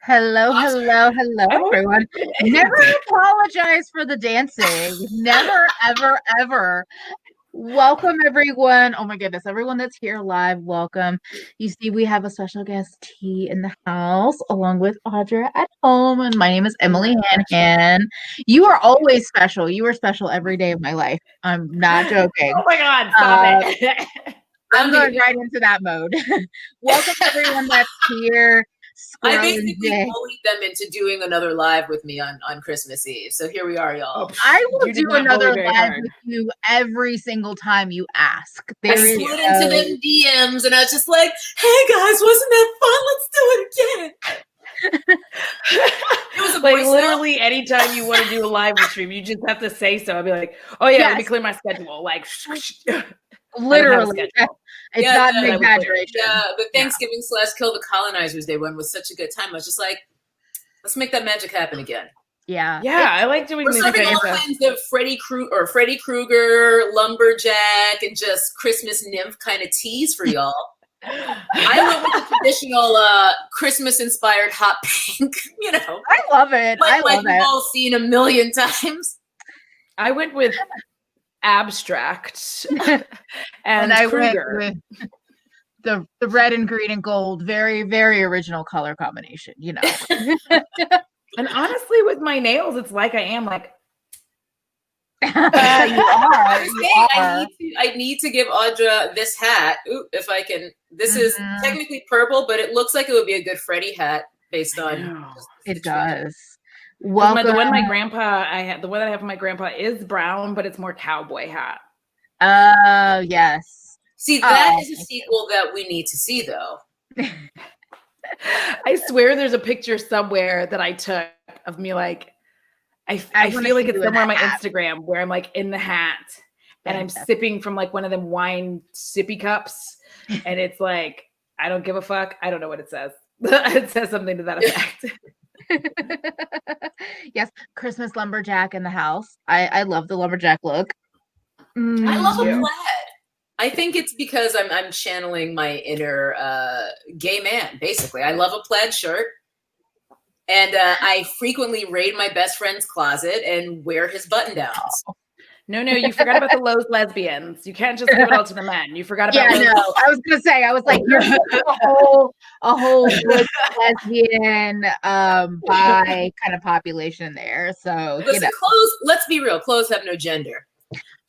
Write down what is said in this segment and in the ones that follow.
Hello, everyone. Never apologize for the dancing. Never, ever, ever. Welcome, everyone. Oh my goodness, everyone that's here live, welcome. You see, we have a special guest, T, in the house, along with Audra at home. And my name is EmilyHanhan. You are always special. You are special every day of my life. I'm not joking. Oh my God, stop it. I'm going right into that mode. Welcome, everyone that's here. I basically bullied them into doing another live with me on Christmas Eve. So here we are, y'all. I will do another live with you every single time you ask. I slid into them DMs and I was just like, hey guys, wasn't that fun? Let's do it again. It was like literally anytime you want to do a live stream, you just have to say so. I'll be like, oh yeah, let me clear my schedule. Like literally. It's not an exaggeration. Yeah, the Thanksgiving / Kill the Colonizers Day one was such a good time. I was just like, let's make that magic happen again. Yeah. Yeah, I like doing these serving all kinds of Freddy Krueger, lumberjack, and just Christmas nymph kind of teas for y'all. I went with the traditional Christmas-inspired hot pink, you know. I love it. Like we've all seen a million times. I went with abstract and I Kruger. went with the red and green and gold, very, very original color combination, you know. And honestly, with my nails, it's like I am like you are. I need to give Audra this hat. Ooh, if I can. This is technically purple, but it looks like it would be a good Freddy hat based on. It does. Welcome. The one that I have for my grandpa is brown, but it's more cowboy hat. Oh, yes. See, that is a sequel that we need to see, though. I swear there's a picture somewhere that I took of me like, I feel like it's somewhere on my Instagram where I'm like in the hat and I'm sipping from like one of them wine sippy cups. And it's like, I don't give a fuck. I don't know what it says. It says something to that effect. Yes, Christmas lumberjack in the house. I love the lumberjack look. I love a plaid. I think it's because I'm channeling my inner gay man, basically. I love a plaid shirt. And I frequently raid my best friend's closet and wear his button-downs. No, you forgot about the Lowe's lesbians. You can't just give it all to the men. You forgot about no. I was gonna say, I was like, you're a whole good lesbian bi kind of population there. So listen, clothes, let's be real, clothes have no gender.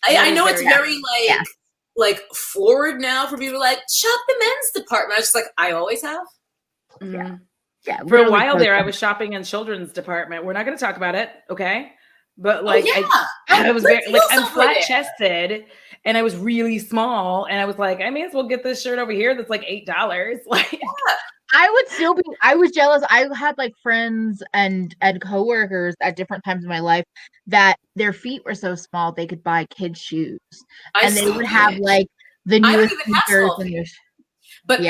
I know it's very like forward now for people like shop the men's department. I was just like, I always have. Mm-hmm. Yeah. For a while there, I was shopping in children's department. We're not gonna talk about it, okay? But like, I was very like, I'm flat chested and I was really small. And I was like, I may as well get this shirt over here. That's like $8. Like, I would still be, I was jealous. I had like friends and coworkers at different times in my life that their feet were so small, they could buy kids shoes and they would have like the newest sneakers and but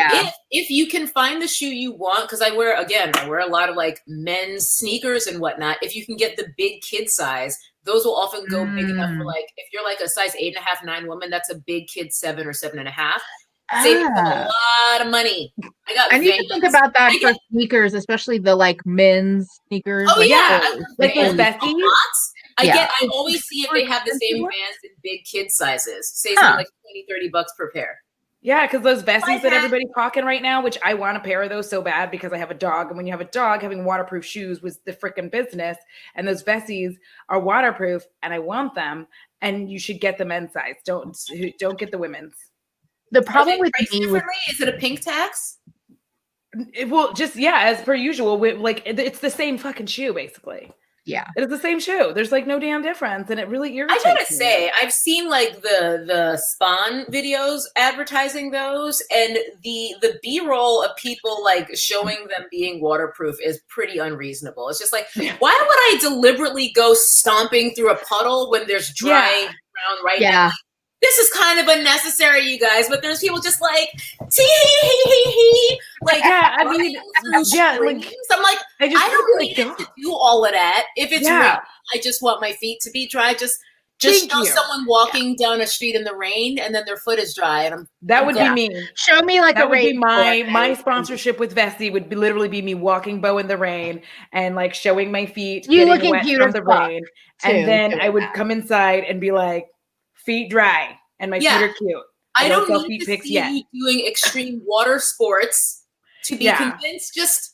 if you can find the shoe you want, because I wear a lot of like men's sneakers and whatnot. If you can get the big kid size, those will often go big enough for like, if you're like a size 8.5, 9 woman, that's a big kid 7 or 7.5. Saving a lot of money. I need to think about that for sneakers, especially the like men's sneakers. Oh yeah, like those Bessies. I always see if they have the same bands in big kid sizes. Saves me like $20-$30 per pair. Yeah, because those Bessies that everybody's talking right now, which I want a pair of those so bad because I have a dog. And when you have a dog, having waterproof shoes was the freaking business. And those Bessies are waterproof and I want them. And you should get the men's size. Don't get the women's. The problem with me is it a pink tax? As per usual, it's the same fucking shoe, basically. Yeah, it's the same shoe. There's like no damn difference, and it really irritates me. I gotta say, I've seen like the Spawn videos advertising those, and the B-roll of people like showing them being waterproof is pretty unreasonable. It's just like, why would I deliberately go stomping through a puddle when there's dry ground right now? This is kind of unnecessary, you guys, but there's people just like, like, I mean, I'm like, I don't really have to do all of that. If it's real, I just want my feet to be dry. Just Just show someone walking down a street in the rain and then their foot is dry. And that would be me. Show me like that a would rain. Be my sponsorship with Vessi would literally be me walking bow in the rain and like showing my feet getting wet from the rain. And then I would come inside and be like, feet dry and my feet are cute. I don't need to see you doing extreme water sports to be convinced. Just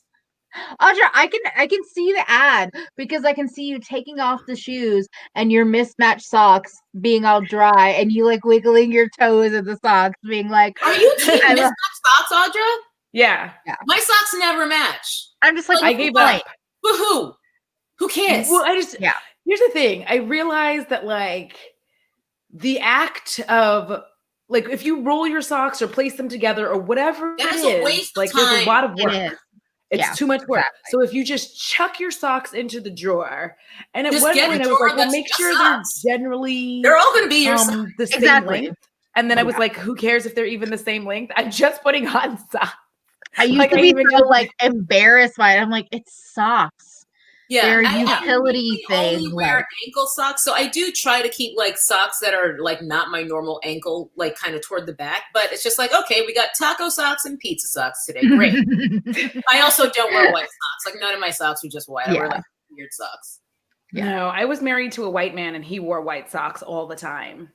Audra, I can see the ad because I can see you taking off the shoes and your mismatched socks being all dry and you like wiggling your toes in the socks, being like, "Are you taking mismatched socks, Audra?" Yeah. My socks never match. I'm just like, I gave up. Woohoo! Who cares? Well, here's the thing. I realized that like the act of like if you roll your socks or place them together or whatever it is, like there's a lot of work. It's too much work. Exactly. So if you just chuck your socks into the drawer, and at one point I was like, well, make sure they're all going to be your socks. The same length. And then I was like, who cares if they're even the same length? I'm just putting on socks. I used to be so like embarrassed by it. I'm like, it's socks. Yeah, they're a utility thing. I only wear ankle socks, so I do try to keep like socks that are like not my normal ankle, like kind of toward the back. But it's just like, okay, we got taco socks and pizza socks today. Great. I also don't wear white socks. Like none of my socks are just white. I wear like weird socks. Yeah. No, I was married to a white man, and he wore white socks all the time.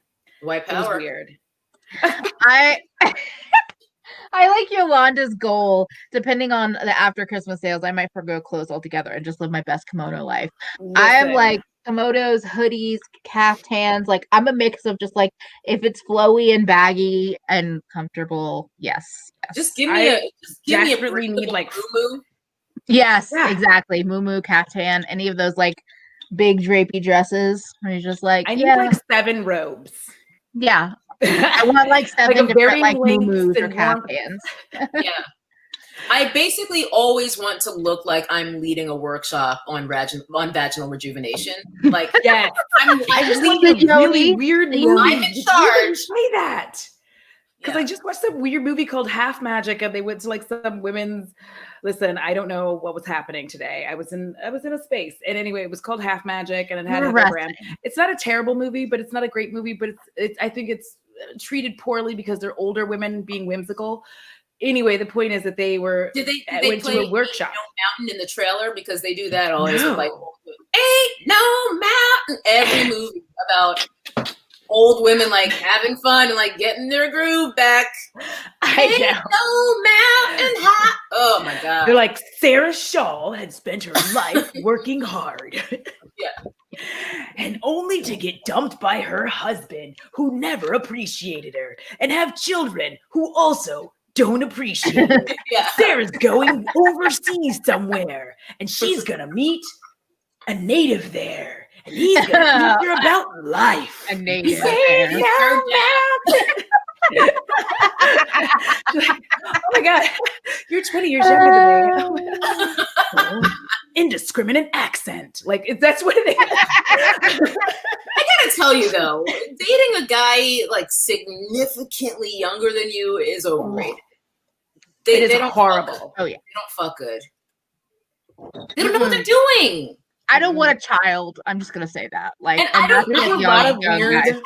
White power. It was weird. I like Yolanda's goal. Depending on the after Christmas sales, I might forgo clothes altogether and just live my best kimono life. I am like kimonos, hoodies, caftans. Like I'm a mix of just like if it's flowy and baggy and comfortable. Yes. Just give me a need like muumuu. Yes, exactly. Muumuu, caftan, any of those like big drapey dresses. Where you're just like, I need like 7 robes. Yeah. I want like 7 different like muumuus or caftans. Yeah. I basically always want to look like I'm leading a workshop on vaginal rejuvenation. Like, yeah, I just need a really weird movie. I'm in charge. Say that. Because I just watched some weird movie called Half Magic, and they went to like some women's. Listen, I don't know what was happening today. I was in a space, and anyway, it was called Half Magic, and it had Heather Graham. It's not a terrible movie, but it's not a great movie. But I think it's treated poorly because they're older women being whimsical. Anyway, the point is that they went to a workshop. Ain't No Mountain in the trailer because they do that always with like Ain't No Mountain. Every movie about old women like having fun and like getting their groove back. Ain't no mountain high. Oh my God. They're like, Sarah Shaw had spent her life working hard. Yeah. And only to get dumped by her husband, who never appreciated her, and have children who also don't appreciate her. Yeah. Sarah's going overseas somewhere, and she's gonna meet a native there. And he's going to teach her about life. A native. Oh my God. You're 20 years younger than me. Indiscriminate accent. Like, that's what it is. I gotta tell you, though, dating a guy like significantly younger than you is overrated. They don't horrible. Oh, yeah. They don't fuck good. They don't know what they're doing. I don't want a child. I'm just gonna say that. Like, and I don't have a lot of weird. Have the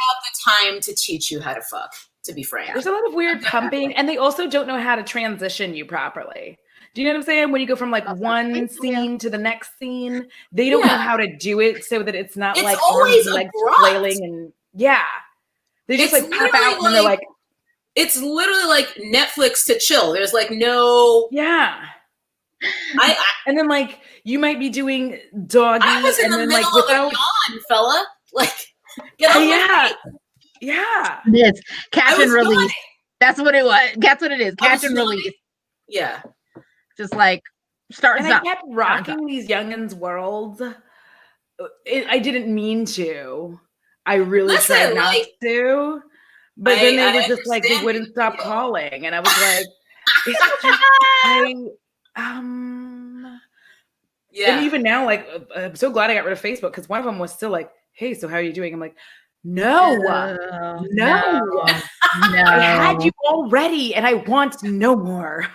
time to teach you how to fuck. To be frank, there's a lot of weird pumping, and they also don't know how to transition you properly. Do you know what I'm saying? When you go from like one scene to the next scene, they don't know how to do it so that it's not like arms and legs flailing and they just like pop out and they're like. It's literally like Netflix to chill. There's like no. Yeah. And then like you might be doing doggy. I was in the middle of a yawn, fella. Like, get yeah. Yeah. It's catch and release. That's what it was. That's what it is. Catch and release. Yeah. Just like start. And I kept rocking these youngins' worlds. I didn't mean to. I really tried not to. But then they were just like, they wouldn't stop calling. And I was like, it's just, yeah. And even now, like, I'm so glad I got rid of Facebook because one of them was still like, hey, so how are you doing? I'm like, no. I had you already and I want no more.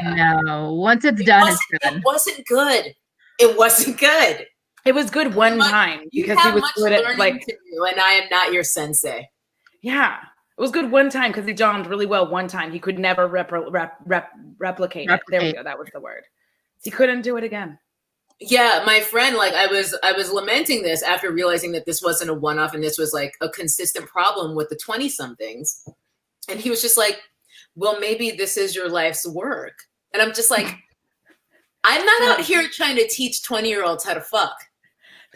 No, once it's done, it's done. It wasn't good. It wasn't good. It was good one time because he was good at like to do, and I am not your sensei. Yeah, it was good one time because he donned really well one time. He could never replicate it. There we go. That was the word. He couldn't do it again. Yeah, my friend, like I was lamenting this after realizing that this wasn't a one-off and this was like a consistent problem with the 20-somethings. And he was just like, well, maybe this is your life's work. And I'm just like, I'm not out here trying to teach 20-year-olds how to fuck.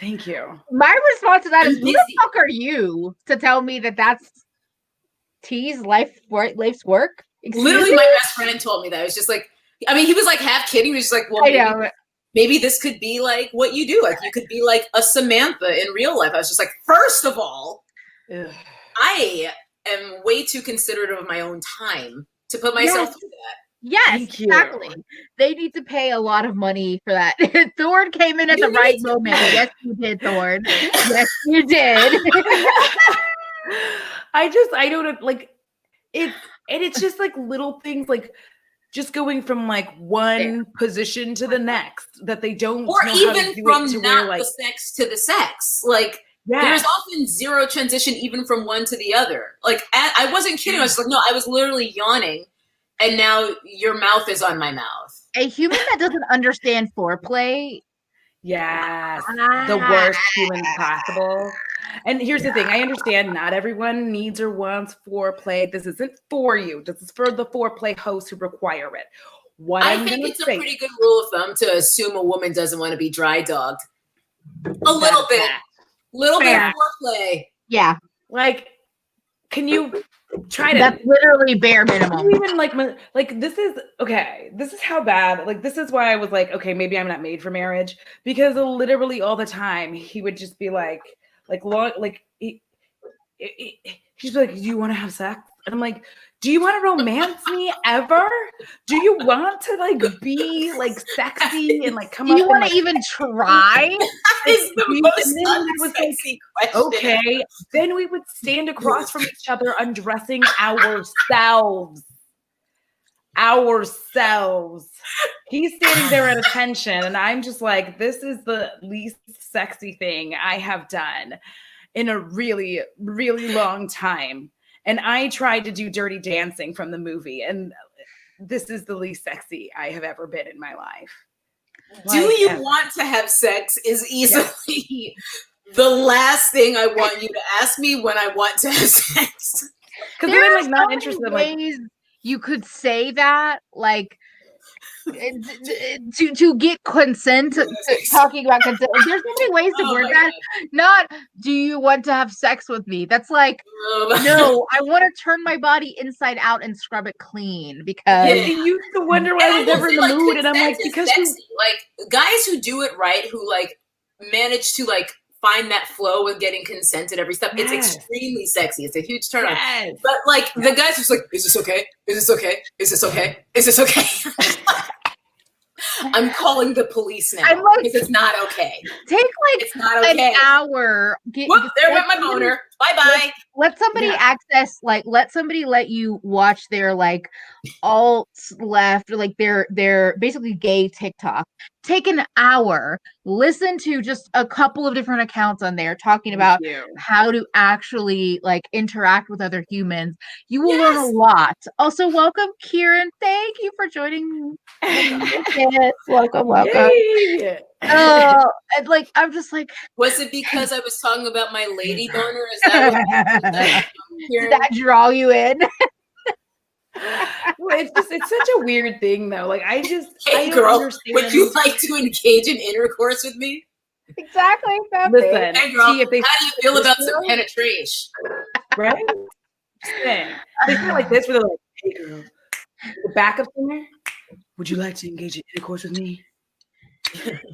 Thank you. My response to that is, who the fuck are you to tell me that that's T's life's work? Literally, my best friend told me that. It was just like, I mean, he was like half kidding. He was just like, well, maybe this could be like what you do. Like you could be like a Samantha in real life. I was just like, first of all, I am way too considerate of my own time to put myself through that. Yes, exactly. They need to pay a lot of money for that. Thorn came in at the right moment. Yes, you did, Thorn. Yes, you did. I don't like it, and it's just like little things like just going from like one position to the next that they don't or know even how to do from it to not where, like, the sex to the sex. Like there's often zero transition even from one to the other. Like I wasn't kidding. I was like, no, I was literally yawning. And now your mouth is on my mouth. A human that doesn't understand foreplay. Yes. The worst humans possible. And here's the thing. I understand not everyone needs or wants foreplay. This isn't for you. This is for the foreplay hosts who require it. I think it's a pretty good rule of thumb to assume a woman doesn't want to be dry dogged. A little bit. Little bit of foreplay. Yeah. Like, can you try to? That's literally bare minimum. Even like this is okay. This is how bad. Like this is why I was like, okay, maybe I'm not made for marriage, because literally all the time he would just be like he's like, do you want to have sex? And I'm like, do you want to romance me ever? Do you want to like be like sexy and like come up? Do you want to like, even try? That is the most unsexy question. Okay, then we would stand across from each other undressing ourselves. He's standing there at attention, and I'm just like, this is the least sexy thing I have done in a really, really long time. And I tried to do Dirty Dancing from the movie, and this is the least sexy I have ever been in my life. Do you want to have sex is easily the last thing I want you to ask me when I want to have sex. Because then I'm like not interested. Ways you could say that, like to get consent, talking about consent. There's so many ways to word that. Not, do you want to have sex with me? That's like, no, I want to turn my body inside out and scrub it clean, because you used to wonder why I was never in the mood, and I'm like, because like guys who do it right, who like manage to like find that flow with getting consent at every step. It's extremely sexy. It's a huge turn on. But like the guys who's like, is this okay? Is this okay? Is this okay? Is this okay? I'm calling the police now because it's not okay. Take like it's not okay. An hour. Whoop, there went my boner. Bye-bye. Let somebody access, like, let somebody let you watch their like alt left, or like their basically gay TikTok. Take an hour, listen to just a couple of different accounts on there talking about how to actually like interact with other humans. You will learn a lot. Also, welcome, Kieran. Thank you for joining. Welcome. And like, I'm just like, was it because I was talking about my lady boner? Is that did that draw you in? Well, it's such a weird thing though. Like I don't understand. Would you like to engage in intercourse with me? Exactly. Listen, hey girl, how do you feel about some penetration? Right? They feel like this, where they're like, hey girl, the back of somewhere. Would you like to engage in intercourse with me?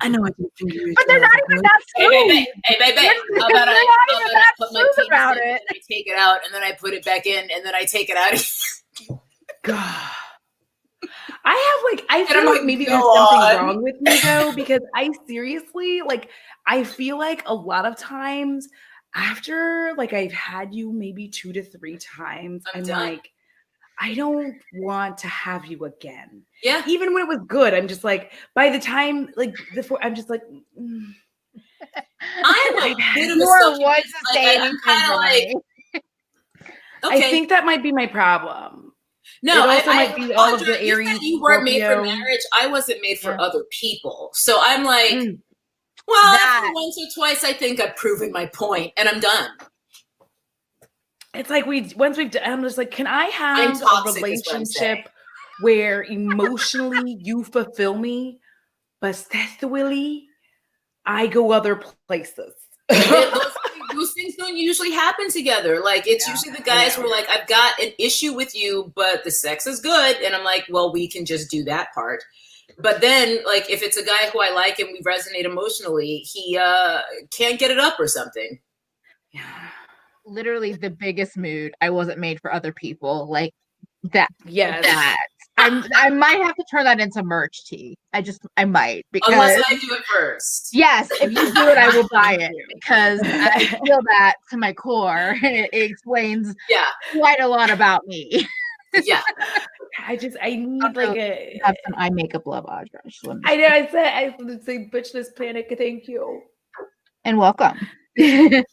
I know I can finger you. But they're not even that smooth. Hey, baby. How about I put my penis in, and I take it out, and then I put it back in, and then I take it out. God. I feel like maybe there's something wrong with me though, because I seriously, like, I feel like a lot of times after like I've had you maybe 2 to 3 times, I'm like, I don't want to have you again. Yeah. Even when it was good, I'm just like, by the time like before, I'm just like, I'm a bit of You a are social one like, I'm kind of like, okay. I think that might be my problem. No, it also might be all Audra, of the you Aries. said you weren't made for Scorpio. marriage. I wasn't made for other people. So I'm like, Well, after once or twice, I think I've proven my point, and I'm done. It's like I'm just like, can I have a relationship where emotionally you fulfill me, but sexually I go other places? Those things don't usually happen together. Like, it's usually the guys who are like, I've got an issue with you, but the sex is good. And I'm like, well, we can just do that part. But then, like, if it's a guy who I like and we resonate emotionally, he can't get it up or something. Yeah. Literally the biggest mood. I wasn't made for other people. Like that. Yes. That. I might have to turn that into merch tee. I might, because unless I do it first. Yes, if you do it, I will buy it, because I feel that to my core. It explains quite a lot about me. Yeah. I need like have some eye makeup love, Audra. I know. I said Bitlys panic. Thank you and welcome. People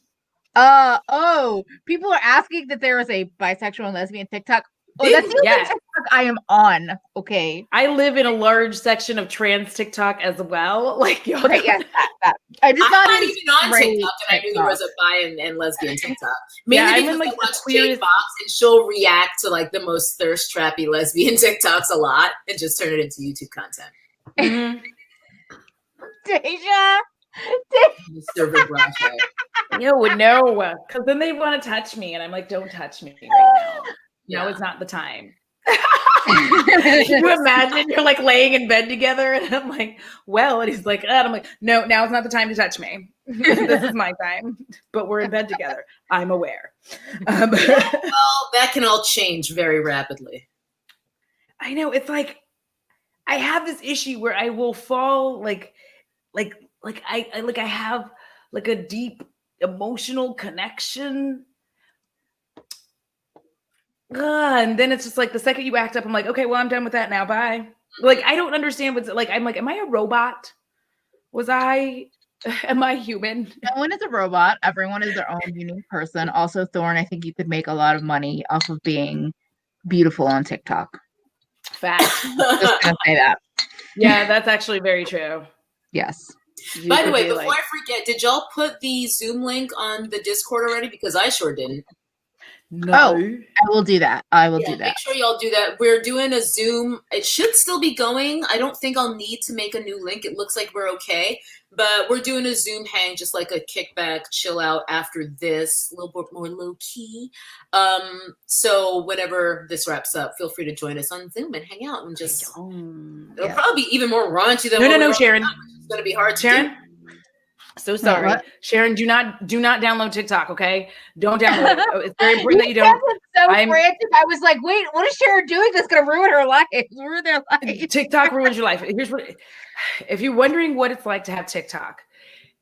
are asking that there is a bisexual and lesbian TikTok. Oh, that's the only TikTok I am on. Okay. I live in a large section of trans TikTok as well. Like, okay, yes, that. I'm not even on TikTok, and I knew there was a bi and lesbian TikTok. Mainly because I watch Kate Fox, and she'll react to like the most thirst trappy lesbian TikToks a lot, and just turn it into YouTube content. Mm-hmm. Deja. No, because then they want to touch me, and I'm like, don't touch me right now. Now is not the time. You imagine you're like laying in bed together, and I'm like, well, and he's like, and I'm like, no, now is not the time to touch me. This is my time, but we're in bed together. I'm aware. Well, that can all change very rapidly. I know. It's like I have this issue where I will fall like I have like a deep emotional connection. And then it's just like the second you act up, I'm like, okay, well, I'm done with that now. Bye. Like, I don't understand what's like. I'm like, am I a robot? Am I human? No one is a robot. Everyone is their own unique person. Also, Thorne, I think you could make a lot of money off of being beautiful on TikTok. Fact. Just gonna say that. Yeah, that's actually very true. Yes. By the way, before I forget, did y'all put the Zoom link on the Discord already? Because I sure didn't. No. Oh, I will do that. I will do that. Make sure y'all do that. We're doing a Zoom. It should still be going. I don't think I'll need to make a new link. It looks like we're okay. But we're doing a Zoom hang, just like a kickback, chill out after this, a little bit more low key. So whenever this wraps up, feel free to join us on Zoom and hang out and just. It'll probably be even more raunchy than no, Sharon. It's gonna be hard to Sharon. So sorry, Sharon. Do not download TikTok. Okay, don't download it. It's very important that you don't. So frantic. I was like, wait, what is Sharon doing that's gonna ruin her life? Ruin their life. TikTok ruins your life. Here's what. If you're wondering what it's like to have TikTok,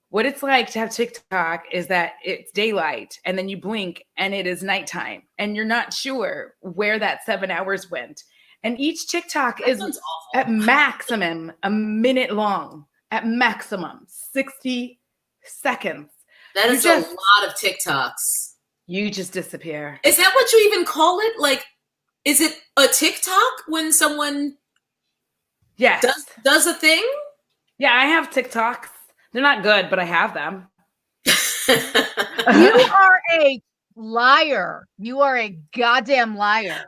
what it's like to have TikTok is that it's daylight and then you blink and it is nighttime and you're not sure where that 7 hours went. And each TikTok is at maximum a minute long. At maximum 60 seconds. That is a lot of TikToks. You just disappear. Is that what you even call it? Like, is it a TikTok when someone does a thing? Yeah, I have TikToks. They're not good, but I have them. You are a liar. You are a goddamn liar.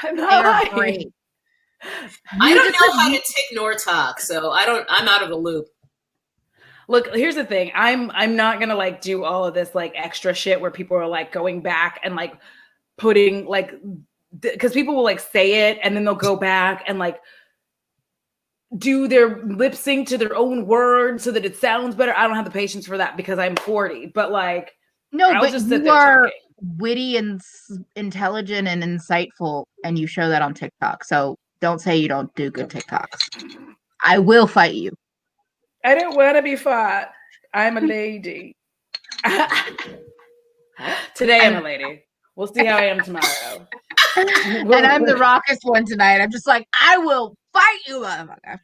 I'm not lying. I don't know how to tick nor talk, so I'm out of the loop. Look, here's the thing. I'm not gonna like do all of this like extra shit where people are like going back and like putting like because people will like say it and then they'll go back and like do their lip sync to their own words so that it sounds better. I don't have the patience for that because I'm 40. But like, but you are witty and intelligent and insightful, and you show that on TikTok. So don't say you don't do good TikToks. I will fight you. I don't want to be fought. I'm a lady. Today I'm a lady. We'll see how I am tomorrow. And I'm the raucous one tonight. I'm just like, I will fight you, motherfucker.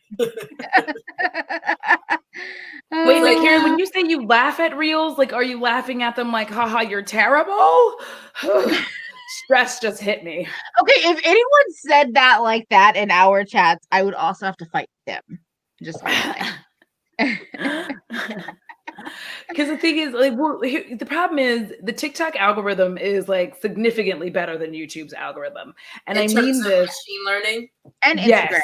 Wait, like Karen, when you say you laugh at reels, like, are you laughing at them like, haha, you're terrible? Stress just hit me. Okay, if anyone said that like that in our chats, I would also have to fight them. Just because the thing is, like, the problem is the TikTok algorithm is like significantly better than YouTube's algorithm, and I mean this machine learning and Instagram,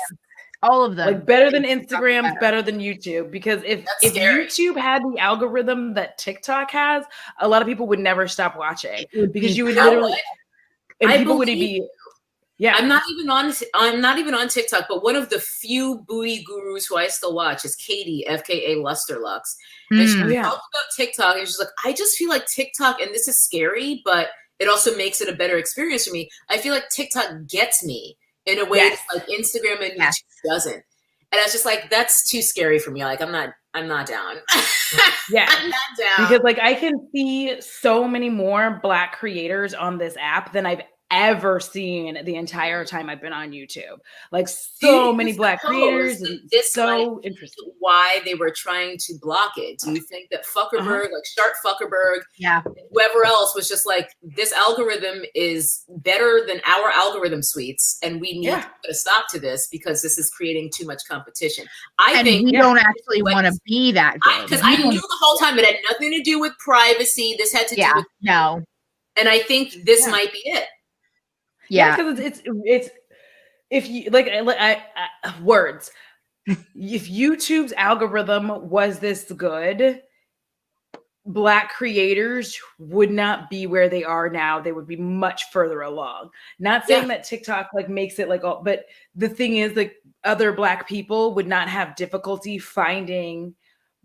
all of them, like better than Instagram, better than YouTube. Because if scary. YouTube had the algorithm that TikTok has, a lot of people would never stop watching because you would literally, and people would be. Yeah, I'm not even on TikTok, but one of the few booty gurus who I still watch is Katie, FKA Lusterlux. And she talked about TikTok, and she's like, I just feel like TikTok, and this is scary, but it also makes it a better experience for me. I feel like TikTok gets me in a way that like Instagram and YouTube doesn't. And I was just like, that's too scary for me. Like, I'm not down. Yeah, I'm not down. Because like I can see so many more Black creators on this app than I've ever seen the entire time I've been on YouTube. Like so many Black creators, and so interesting. Why they were trying to block it? Do you think that Fuckerberg, like Shark Fuckerberg, whoever else was just like, this algorithm is better than our algorithm suites, and we need to put a stop to this because this is creating too much competition? I think we don't actually want to be that good. Because I knew the whole time it had nothing to do with privacy. This had to do with and I think this might be it. Yeah, because it's if you like words. If YouTube's algorithm was this good, Black creators would not be where they are now. They would be much further along. Not saying that TikTok like makes it like all, but the thing is, like, other Black people would not have difficulty finding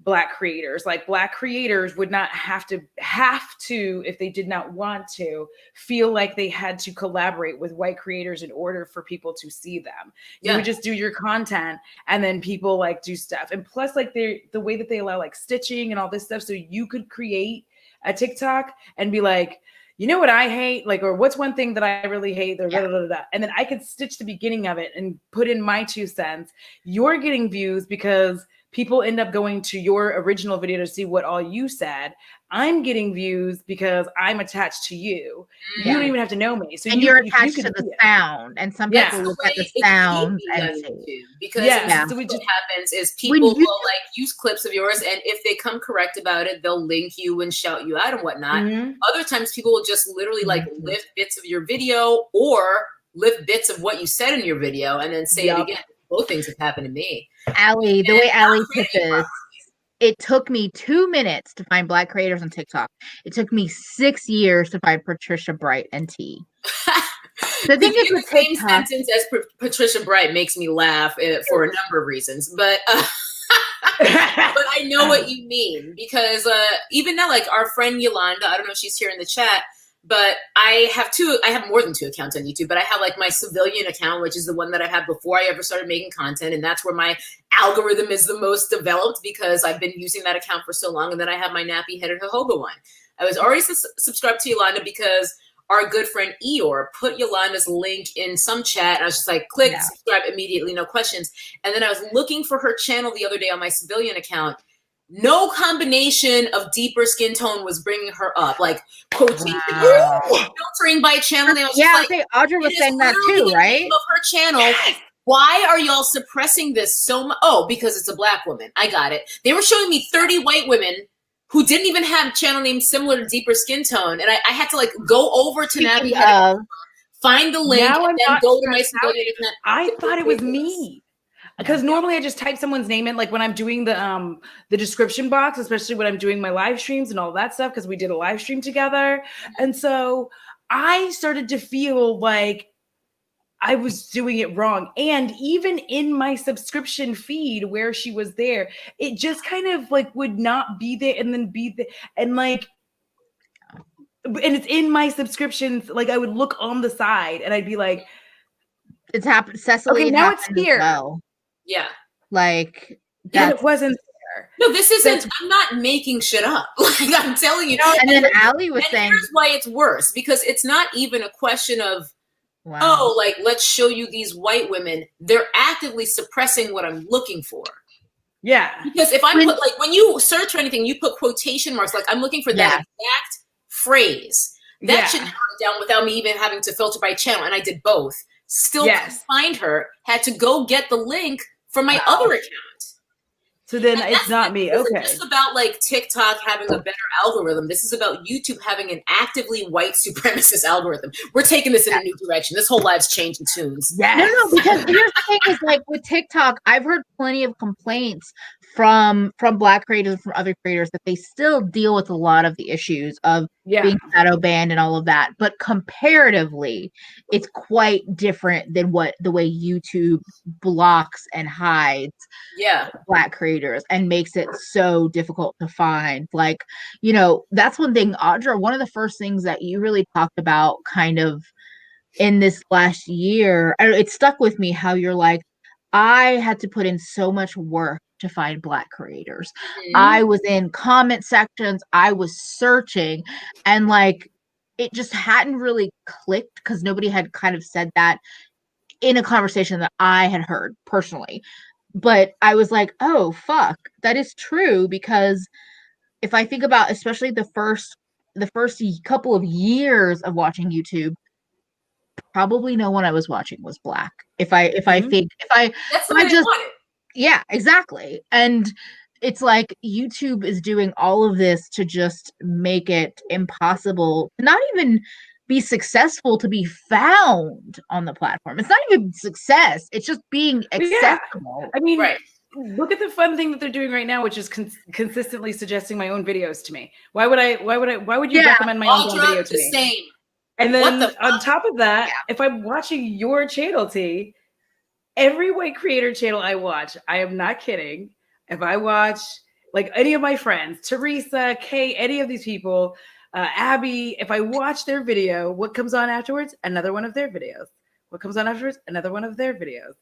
Black creators. Like Black creators would not have to, if they did not want to, feel like they had to collaborate with white creators in order for people to see them. You would just do your content, and then people like do stuff. And plus, like, the way that they allow like stitching and all this stuff, so you could create a TikTok and be like, you know what I hate? Like, or what's one thing that I really hate? And then I could stitch the beginning of it and put in my 2 cents. You're getting views because people end up going to your original video to see what all you said. I'm getting views because I'm attached to you. You don't even have to know me. So you're attached to the sound. And some people look at the sound and see. Because so what happens is people will like use clips of yours, and if they come correct about it, they'll link you and shout you out and whatnot. Other times people will just literally like lift bits of your video or lift bits of what you said in your video and then say it again. Both things have happened to me. Allie, the way Allie put this, it took me 2 minutes to find Black creators on TikTok. It took me 6 years to find Patricia Bright and T. The thing is, the same sentence as Patricia Bright makes me laugh for a number of reasons, but but I know what you mean, because even now, like our friend Yolanda, I don't know if she's here in the chat, but I have more than 2 accounts on YouTube, but I have like my civilian account, which is the one that I had before I ever started making content. And that's where my algorithm is the most developed because I've been using that account for so long. And then I have my nappy headed jojoba one. I was already subscribed to Yolanda because our good friend Eeyore put Yolanda's link in some chat. And I was just like, click, subscribe immediately, no questions. And then I was looking for her channel the other day on my civilian account. No combination of deeper skin tone was bringing her up. Like quotation, filtering by channel name. I think Audra was saying that too, right? Of her channel. Why are y'all suppressing this so much? Oh, because it's a Black woman. I got it. They were showing me 30 white women who didn't even have channel names similar to deeper skin tone, and I had to like go over to Nappy, find the link, and then go to my civilian account. I thought it was me. Because normally I just type someone's name in, like when I'm doing the description box, especially when I'm doing my live streams and all that stuff, because we did a live stream together. And so I started to feel like I was doing it wrong. And even in my subscription feed where she was there, it just kind of like would not be there and then be there. And like, and it's in my subscriptions. Like I would look on the side and I'd be like, it's happened. Cecily, okay, now it's here. Well. Yeah. Like that. It wasn't there. No, this isn't. I'm not making shit up. Like I'm telling you. And then Allie was saying, here's why it's worse, because it's not even a question of, like, let's show you these white women. They're actively suppressing what I'm looking for. Yeah. Because if I put, like, when you search for anything, you put quotation marks, like I'm looking for that exact phrase. That should narrow it down without me even having to filter by channel. And I did both. Still couldn't find her. Had to go get the link from my other account. So then it's not me. Okay. This isn't just about like TikTok having a better algorithm. This is about YouTube having an actively white supremacist algorithm. We're taking this in a new direction. This whole live's changing tunes. Yes. No, because here's the thing is, like, with TikTok, I've heard plenty of complaints from Black creators and from other creators that they still deal with a lot of the issues of being shadow banned and all of that. But comparatively, it's quite different than the way YouTube blocks and hides Black creators and makes it so difficult to find. Like, you know, that's one thing, Audra, one of the first things that you really talked about kind of in this last year, it stuck with me how you're like, I had to put in so much work to find Black creators. I was in comment sections, I was searching, and like it just hadn't really clicked because nobody had kind of said that in a conversation that I had heard personally. But I was like, oh fuck, that is true, because if I think about especially the first couple of years of watching YouTube, probably no one I was watching was Black. If I just yeah, exactly. And it's like YouTube is doing all of this to just make it impossible to not even be successful to be found on the platform. It's not even success. It's just being accessible. I mean, look at the fun thing that they're doing right now, which is consistently suggesting my own videos to me. Why would you recommend my own video to me? Same. And then on top of that, if I'm watching your channel, T, every white creator channel I watch, I am not kidding. If I watch like any of my friends, Teresa, Kay, any of these people, Abby, if I watch their video, what comes on afterwards? Another one of their videos. What comes on afterwards? Another one of their videos.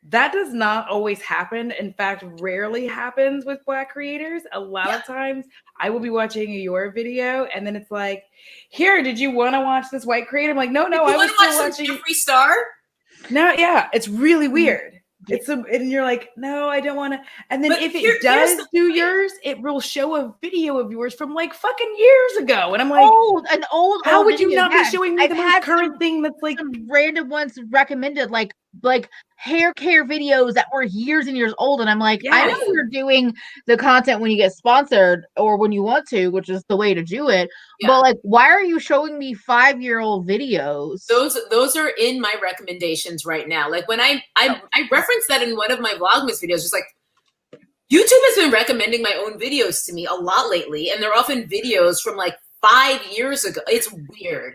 That does not always happen. In fact, rarely happens with Black creators. A lot of times I will be watching your video and then it's like, here, did you want to watch this white creator? I'm like, no, I was still watching Jeffree Star. No, it's really weird. And you're like, no, I don't want to. And then if it does do yours, it will show a video of yours from like fucking years ago. And I'm like, old. How would you not be showing me the most current thing that's like random ones recommended, like hair care videos that were years and years old? And I'm like, I know you're doing the content when you get sponsored or when you want to, which is the way to do it. But like, why are you showing me 5-year-old videos? Those are in my recommendations right now. Like when I referenced that in one of my Vlogmas videos, just like YouTube has been recommending my own videos to me a lot lately, and they're often videos from like 5 years ago. It's weird.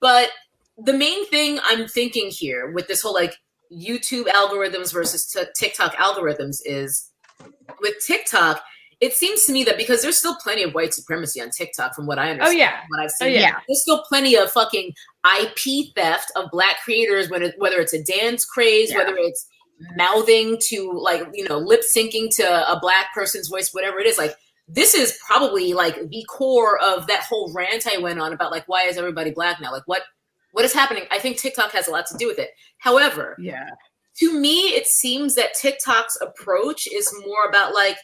But the main thing I'm thinking here with this whole like YouTube algorithms versus TikTok algorithms is with TikTok, it seems to me that because there's still plenty of white supremacy on TikTok from what I understand, what I've seen, there's still plenty of fucking IP theft of Black creators, whether it's a dance craze, whether it's mouthing to like, you know, lip syncing to a Black person's voice, whatever it is. Like, this is probably like the core of that whole rant I went on about like, why is everybody Black now? Like what is happening? I think TikTok has a lot to do with it. However, to me, it seems that TikTok's approach is more about like,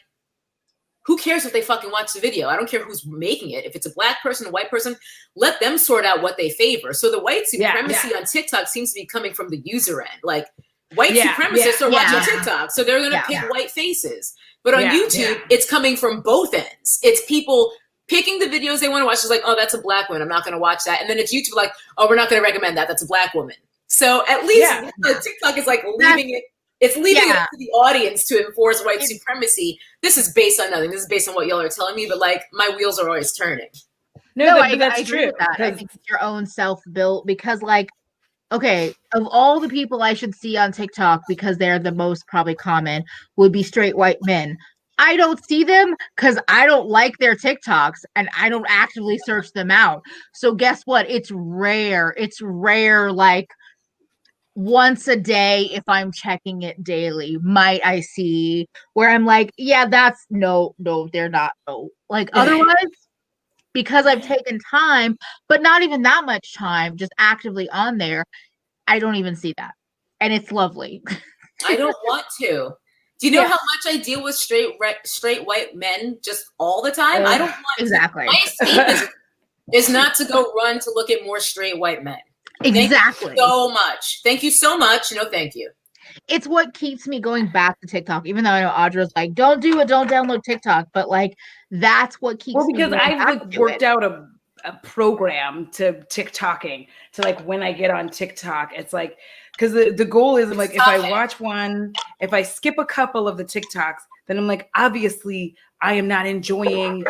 who cares if they fucking watch the video? I don't care who's making it. If it's a Black person, a white person, let them sort out what they favor. So the white supremacy on TikTok seems to be coming from the user end. Like white supremacists are watching TikTok, so they're going to pick white faces. But on YouTube, it's coming from both ends. It's people picking the videos they want to watch. It's like, oh, that's a Black woman, I'm not going to watch that. And then it's YouTube like, oh, we're not going to recommend that. That's a Black woman. So at least TikTok is like leaving it. It's leaving it up to the audience to enforce white supremacy. This is based on nothing. This is based on what y'all are telling me, but like my wheels are always turning. No, that's true. I think it's your own self-built, because like, okay, of all the people I should see on TikTok, because they're the most probably common, would be straight white men. I don't see them because I don't like their TikToks and I don't actively search them out. So guess what? It's rare. It's rare, like once a day, if I'm checking it daily, might I see where I'm like, yeah, that's no, they're not. No, like otherwise, because I've taken time, but not even that much time, just actively on there, I don't even see that. And it's lovely. I don't want to. Do you know how much I deal with straight white men just all the time? I don't want exactly. My escapism is not to go run to look at more straight white men. Exactly. Thank you so much. Thank you so much. No, thank you. It's what keeps me going back to TikTok, even though I know Audra's like, don't do it, don't download TikTok. But like, that's what keeps me going I've back like to worked it. out a program to TikToking. So like when I get on TikTok, it's like, because the goal is like, if I watch one, if I skip a couple of the TikToks, then I'm like, obviously I am not enjoying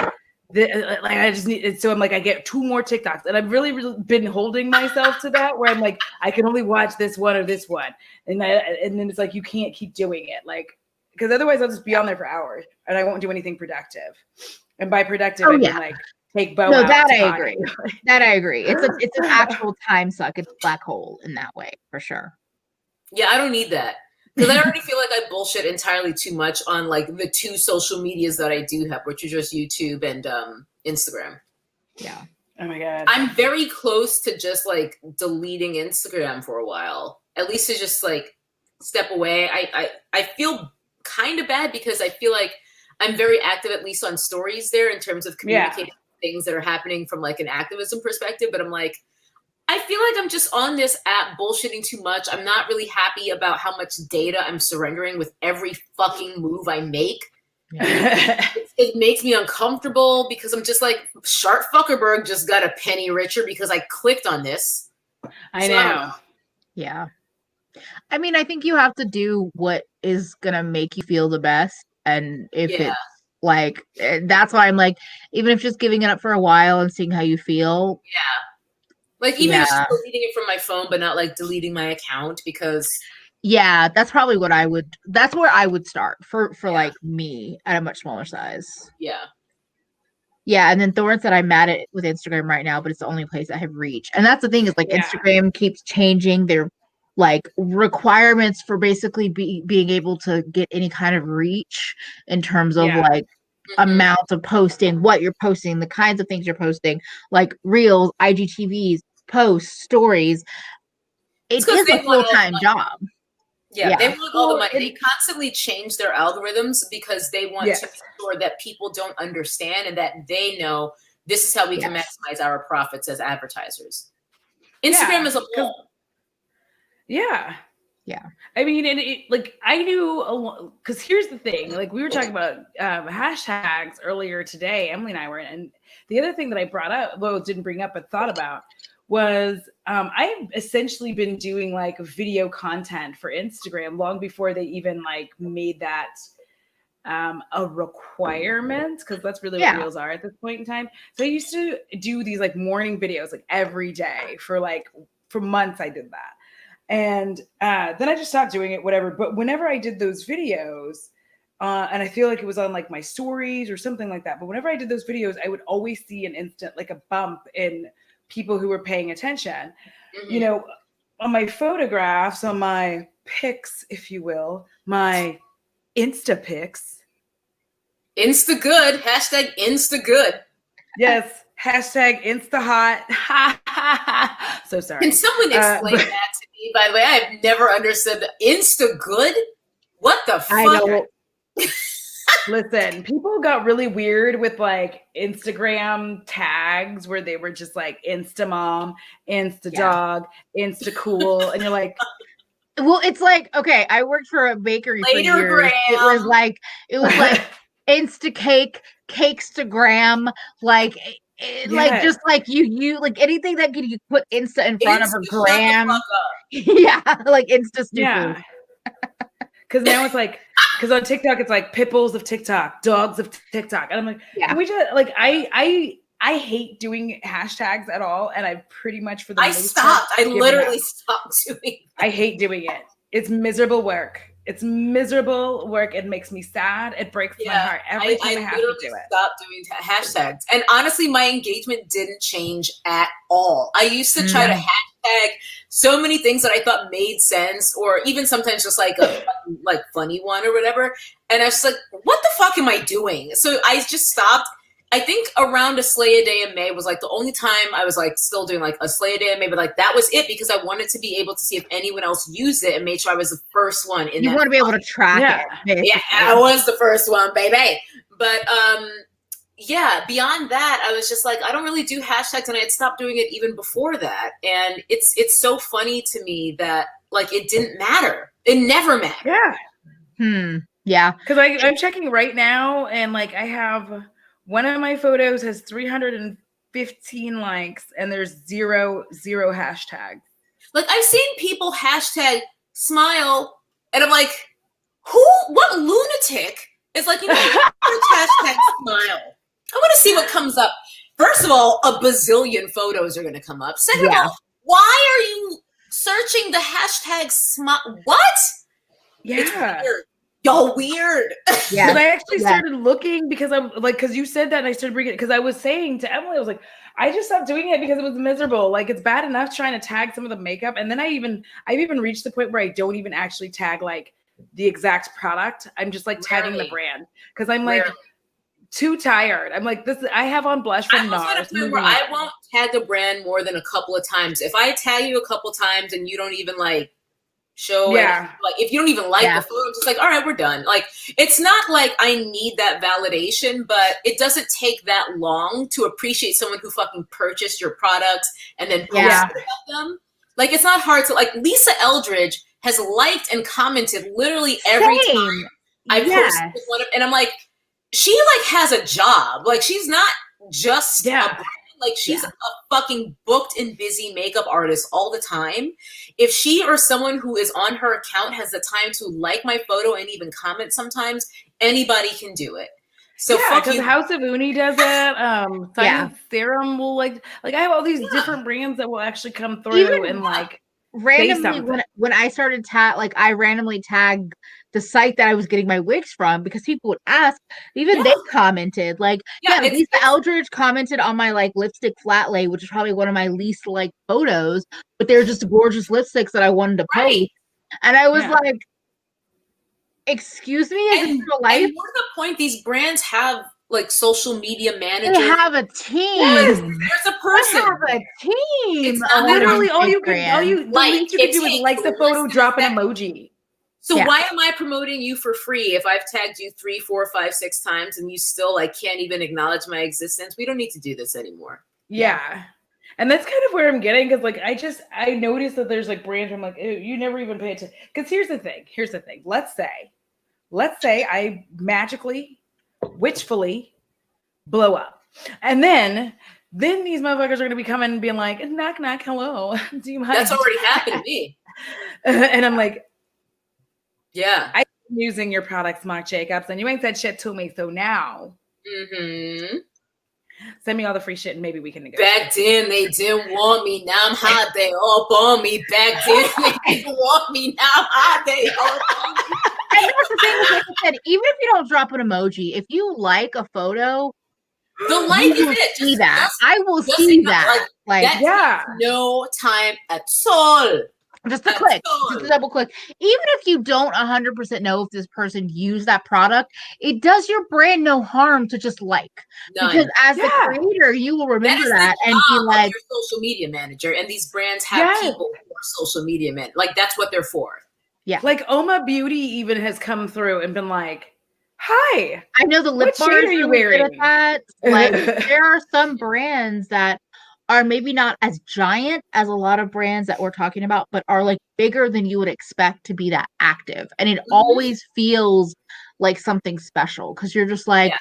like I just need it. So I'm like, I get 2 more TikToks, and I've really been holding myself to that, where I'm like, I can only watch this one or this one, and then it's like you can't keep doing it, like, because otherwise I'll just be on there for hours and I won't do anything productive. And by productive, I mean like take Bo out. That I agree. That I agree. It's an actual time suck. It's a black hole in that way for sure. Yeah, I don't need that. Because I already feel like I bullshit entirely too much on like the 2 social medias that I do have, which are just YouTube and Instagram. Yeah. Oh my God. I'm very close to just like deleting Instagram for a while. At least to just like step away. I feel kind of bad because I feel like I'm very active, at least on stories there, in terms of communicating things that are happening from like an activism perspective. But I'm like, I feel like I'm just on this app bullshitting too much. I'm not really happy about how much data I'm surrendering with every fucking move I make. Yeah. It makes me uncomfortable because I'm just like, Sharp Fuckerberg just got a penny richer because I clicked on this. I know. Yeah. I mean, I think you have to do what is going to make you feel the best. And if it's like, that's why I'm like, even if just giving it up for a while and seeing how you feel. Yeah. Like, even if just deleting it from my phone, but not like deleting my account, because. Yeah, that's probably what that's where I would start for like me at a much smaller size. Yeah. Yeah. And then Thorne said I'm mad at with Instagram right now, but it's the only place I have reach. And that's the thing is like Instagram keeps changing their like requirements for basically being able to get any kind of reach in terms of like amount of posting, what you're posting, the kinds of things you're posting, like reels, IGTVs, posts, stories. It is a full-time job. Yeah, they want all the money. They constantly change their algorithms because they want to ensure that people don't understand and that they know this is how we can maximize our profits as advertisers. Instagram is a whole. Yeah. Yeah. I mean, and like I knew, because here's the thing, like we were talking about hashtags earlier today, Emily and I were, and the other thing that I brought up, well, didn't bring up, but thought about was I've essentially been doing like video content for Instagram long before they even like made that a requirement, because that's really what reels are at this point in time. So I used to do these like morning videos like every day for months. I did that. And then I just stopped doing it, whatever. But whenever I did those videos, and I feel like it was on like my stories or something like that, but whenever I did those videos, I would always see an instant, like a bump in people who were paying attention. You know, on my photographs, on my pics, if you will, my Insta pics. Insta good. Hashtag Insta good. Yes. Hashtag Insta hot. So sorry. Can someone explain that to me? By the way, I have never understood the Insta good. What the fuck? I know. Listen, people got really weird with like Instagram tags where they were just like Insta mom, Insta dog, Insta cool, and you're like, well, it's like, okay, I worked for a bakery for years. It was like Insta cake, Cakestagram, like. Like just like you like anything that you put Insta in front of a gram. Yeah, like Insta stupid. Yeah. Because now it's like, because on TikTok it's like pitbulls of TikTok, dogs of TikTok, and I'm like, can we just like I hate doing hashtags at all, and I pretty much for the most part, I literally stopped doing it. I hate doing it. It's miserable work. It's miserable work. It makes me sad. It breaks my heart every time I have to do it. Stopped doing hashtags. And honestly, my engagement didn't change at all. I used to try to hashtag so many things that I thought made sense, or even sometimes just like a funny one or whatever. And I was just like, what the fuck am I doing? So I just stopped. I think around a Slay a Day in May was like the only time I was like still doing like a Slay a Day in May, but like that was it because I wanted to be able to see if anyone else used it and made sure I was the first one in You want to be able to track it. Basically. Yeah, I was the first one, baby. But yeah, beyond that, I was just like, I don't really do hashtags, and I had stopped doing it even before that. And it's so funny to me that like it didn't matter. It never mattered. Yeah. Yeah. Because I'm checking right now, and like I have one of my photos has 315 likes, and there's zero hashtags. Like I've seen people hashtag smile, and I'm like, what lunatic is like, you know, hashtag smile. I want to see what comes up. First of all, a bazillion photos are going to come up. Second of all, why are you searching the hashtag smile? What? Yeah. It's weird. Y'all weird. Yeah. But I actually started looking because I'm like, because you said that and I started bringing it because I was saying to Emily, I was like, I just stopped doing it because it was miserable. Like it's bad enough trying to tag some of the makeup. And then I've even reached the point where I don't even actually tag like the exact product. I'm just like tagging the brand because I'm like too tired. I'm like, I have on blush from NARS. Where I won't tag a brand more than a couple of times. If I tag you a couple times and you don't even like show it, like if you don't even like the photo, I'm just like, all right, we're done. Like it's not like I need that validation, but it doesn't take that long to appreciate someone who fucking purchased your products and then posted about them. Like it's not hard to like. Lisa Eldridge has liked and commented literally every time I posted one of, and I'm like, she like has a job. Like she's not just a brand. Like she's a fucking booked and busy makeup artist all the time. If she or someone who is on her account has the time to like my photo and even comment sometimes, anybody can do it. So because House of Uni does it. Science Serum will like I have all these different brands that will actually come through even and like randomly when I started I randomly tagged the site that I was getting my wigs from because people would ask. Even they commented like, Lisa Eldridge commented on my like lipstick flat lay, which is probably one of my least like photos, but they're just gorgeous lipsticks that I wanted to post, and I was like, "Excuse me, is it real life?" And more to the point, these brands have like social media managers. They have a team. There's a person. They have a team. It's literally all you can do is like the photo, drop an emoji. So why am I promoting you for free if I've tagged you 3, 4, 5, 6 times and you still like can't even acknowledge my existence? We don't need to do this anymore. Yeah. And that's kind of where I'm getting because like I noticed that there's like brands where I'm like, ew, you never even pay attention. Because here's the thing. Let's say I magically, witchfully blow up. And then these motherfuckers are gonna be coming and being like, knock knock, hello. Do you mind? That's already happened to me. And I'm like, yeah, I'm using your products, Marc Jacobs, and you ain't said shit to me. So now, send me all the free shit, and maybe we can negotiate. Back then, they didn't want me. Now I'm hot. They all on me. Back then, they didn't want me. Now I'm hot. They all on me. And that's the thing, like I said, even if you don't drop an emoji, if you like a photo, the like is it. See that. I will see that. Like no time at all. Just a click, just a double click. Even if you don't 100% know if this person used that product, it does your brand no harm to just like. None. Because as the creator, you will remember that and be like, your social media manager. And these brands have people who are social media men. Like that's what they're for. Yeah. Like Uoma Beauty even has come through and been like, hi. I know the lip bars are you wearing? That. Like there are some brands that are maybe not as giant as a lot of brands that we're talking about, but are like bigger than you would expect to be that active. And it always feels like something special because you're just like,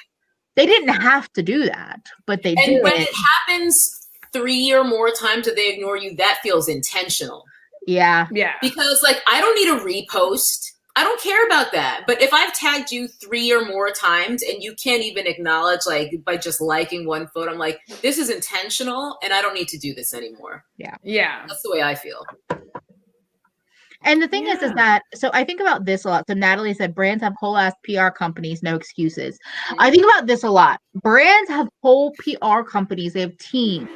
they didn't have to do that, but they did. And when it happens 3 or more times that they ignore you, that feels intentional. Yeah. Yeah. Because like, I don't need a repost. I don't care about that. But if I've tagged you 3 or more times and you can't even acknowledge like by just liking one photo, I'm like, this is intentional and I don't need to do this anymore. Yeah. Yeah. That's the way I feel. And the thing is that, so I think about this a lot. So Natalie said brands have whole ass PR companies, no excuses. I think about this a lot. Brands have whole PR companies, they have teams,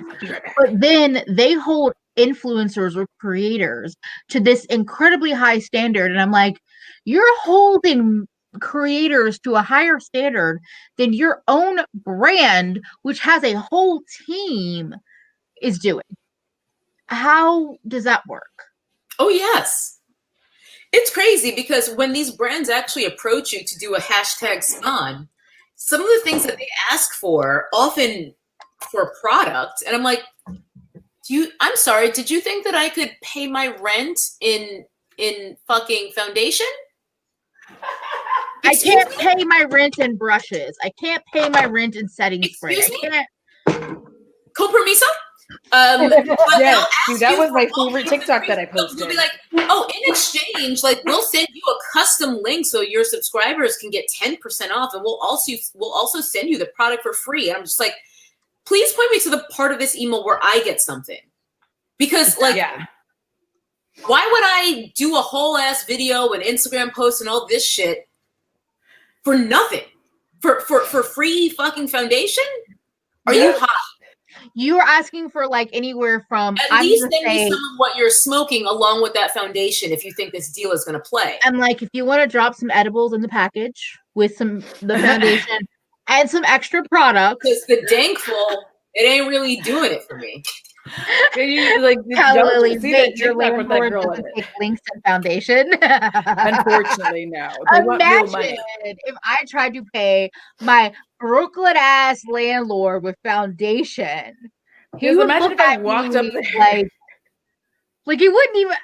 but then they hold influencers or creators to this incredibly high standard. And I'm like, you're holding creators to a higher standard than your own brand, which has a whole team, is doing. How does that work? Oh, yes. It's crazy because when these brands actually approach you to do a hashtag spawn, some of the things that they ask for, often for product, and I'm like, I'm sorry, did you think that I could pay my rent in fucking foundation? I can't pay my rent in brushes. I can't pay my rent in setting spray. Excuse me? I can't. Con permiso? Yes, dude, that was my favorite TikTok that I posted. We'll be like, oh, in exchange, like we'll send you a custom link so your subscribers can get 10% off, and we'll also send you the product for free. And I'm just like, please point me to the part of this email where I get something, because like, why would I do a whole ass video and Instagram post and all this shit for nothing? For free fucking foundation? Are you hot? You are asking for like anywhere from at least send me some of what you're smoking along with that foundation if you think this deal is going to play. I'm like, if you want to drop some edibles in the package with the foundation and some extra products, because the dankful, it ain't really doing it for me. Like, Lily, your landlord doesn't take links and foundation. Unfortunately, no. They want real money. If I tried to pay my Brooklyn ass landlord with foundation, he would imagine look if I at walked me up there. like he wouldn't even.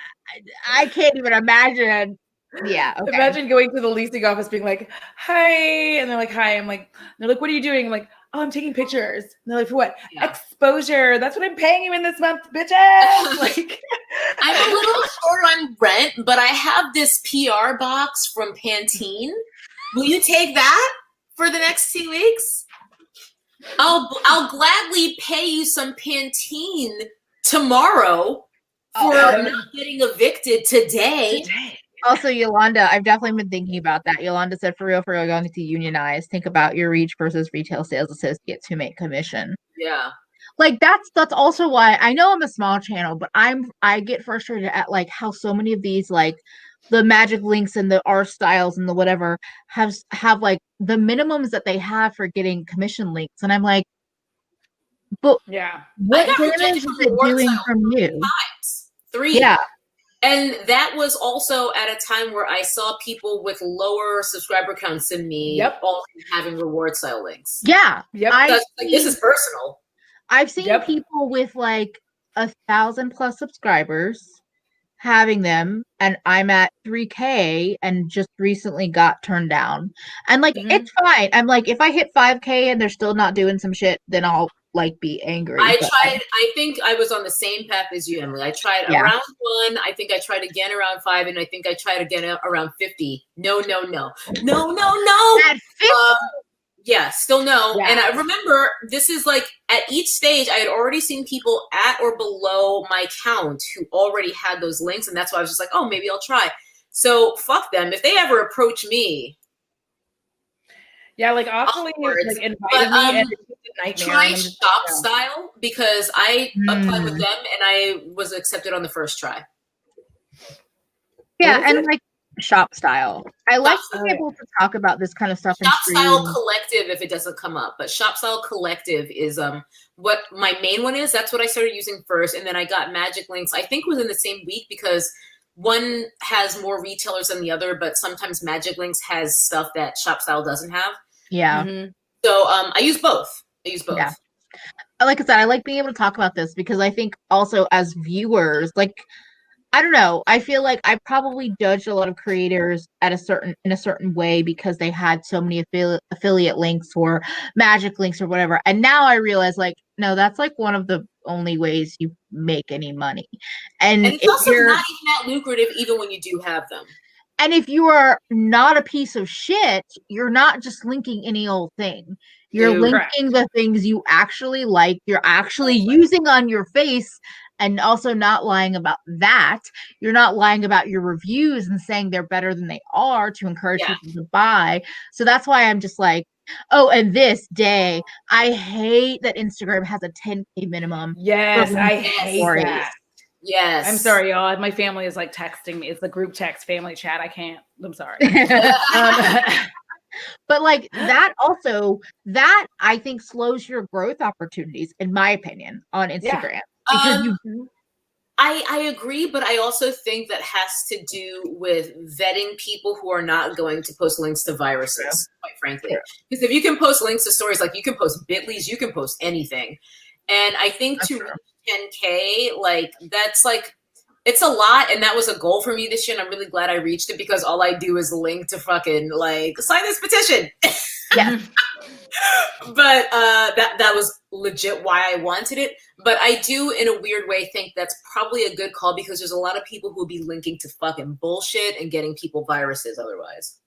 I can't even imagine. Yeah. Okay. Imagine going to the leasing office being like, hi. And they're like, hi. I'm like, they're like, what are you doing? I'm like, oh, I'm taking pictures. And they're like, for what? Yeah. Exposure. That's what I'm paying you in this month, bitches. Like, I'm a little short on rent, but I have this PR box from Pantene. Will you take that for the next 2 weeks? I'll gladly pay you some Pantene tomorrow for not getting evicted today. Also, Yolanda, I've definitely been thinking about that. Yolanda said, for real, you're going to unionize. Think about your reach versus retail sales associates who make commission. Yeah. Like that's also why I know I'm a small channel, but I get frustrated at like how so many of these like the magic links and the art styles and the whatever have like the minimums that they have for getting commission links. And I'm like, but what damage is it doing from you? 3. Yeah. And that was also at a time where I saw people with lower subscriber counts than me all having reward style links. Yeah. Like, this is personal. I've seen people with like 1,000+ subscribers having them, and I'm at 3K and just recently got turned down. And like, it's fine. I'm like, if I hit 5K and they're still not doing some shit, then I'll like be angry. I think I was on the same path as you, Emily. I tried around 1. I think I tried again around 5, and I think I tried again around 50. No. At 50? Yeah, still no. Yeah. And I remember this is like at each stage, I had already seen people at or below my count who already had those links. And that's why I was just like, oh, maybe I'll try. So fuck them. If they ever approach me. Yeah, like Awfully like invited me and it's a nightmare. Try ShopStyle because I applied with them and I was accepted on the first try. Yeah, and like ShopStyle. I like being able to talk about this kind of stuff. ShopStyle Collective, if it doesn't come up, but ShopStyle Collective is what my main one is. That's what I started using first, and then I got Magic Links. I think within the same week because one has more retailers than the other, but sometimes Magic Links has stuff that ShopStyle doesn't have. Yeah. So I use both. Yeah. Like I said, I like being able to talk about this because I think also as viewers, like. I don't know. I feel like I probably judged a lot of creators in a certain way because they had so many affiliate links or magic links or whatever. And now I realize like, no, that's like one of the only ways you make any money. And it's also not even that lucrative even when you do have them. And if you are not a piece of shit, you're not just linking any old thing. You're linking the things you actually like, you're actually using on your face. And also not lying about that. You're not lying about your reviews and saying they're better than they are to encourage people to buy. So that's why I'm just like, oh, and this day, I hate that Instagram has a 10K minimum. Yes, I hate that. Yes. I'm sorry, y'all. My family is like texting me. It's a group text family chat. I can't. I'm sorry. But like that also, that I think slows your growth opportunities, in my opinion, on Instagram. Because I agree, but I also think that has to do with vetting people who are not going to post links to viruses, quite frankly. Because if you can post links to stories, like you can post Bitlys, you can post anything. And I think to reach 10K, like that's like, it's a lot. And that was a goal for me this year. And I'm really glad I reached it because all I do is link to fucking like sign this petition. Yeah. But that was legit why I wanted it. But I do, in a weird way, think that's probably a good call because there's a lot of people who will be linking to fucking bullshit and getting people viruses otherwise.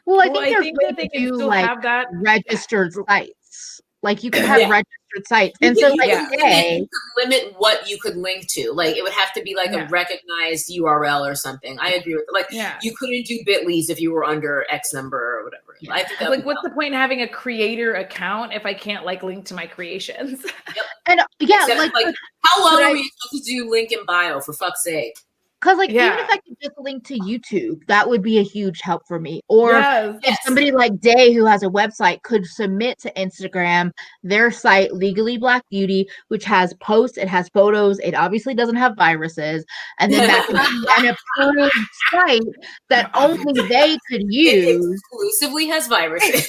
Well, I think that they can still like have that registered sites. Like you can have registered sites, and so like you could limit what you could link to. Like it would have to be like a recognized URL or something. I agree with like you couldn't do Bitlys if you were under X number or whatever. I think like what's the point in having a creator account if I can't like link to my creations? Yep. And like how long are we supposed to do link in bio for fuck's sake? Because like even if I could just link to YouTube, that would be a huge help for me. Or if somebody like Day who has a website could submit to Instagram their site Legally Black Beauty, which has posts, it has photos, it obviously doesn't have viruses, and then that could be an approved site that only they could use. It exclusively has viruses.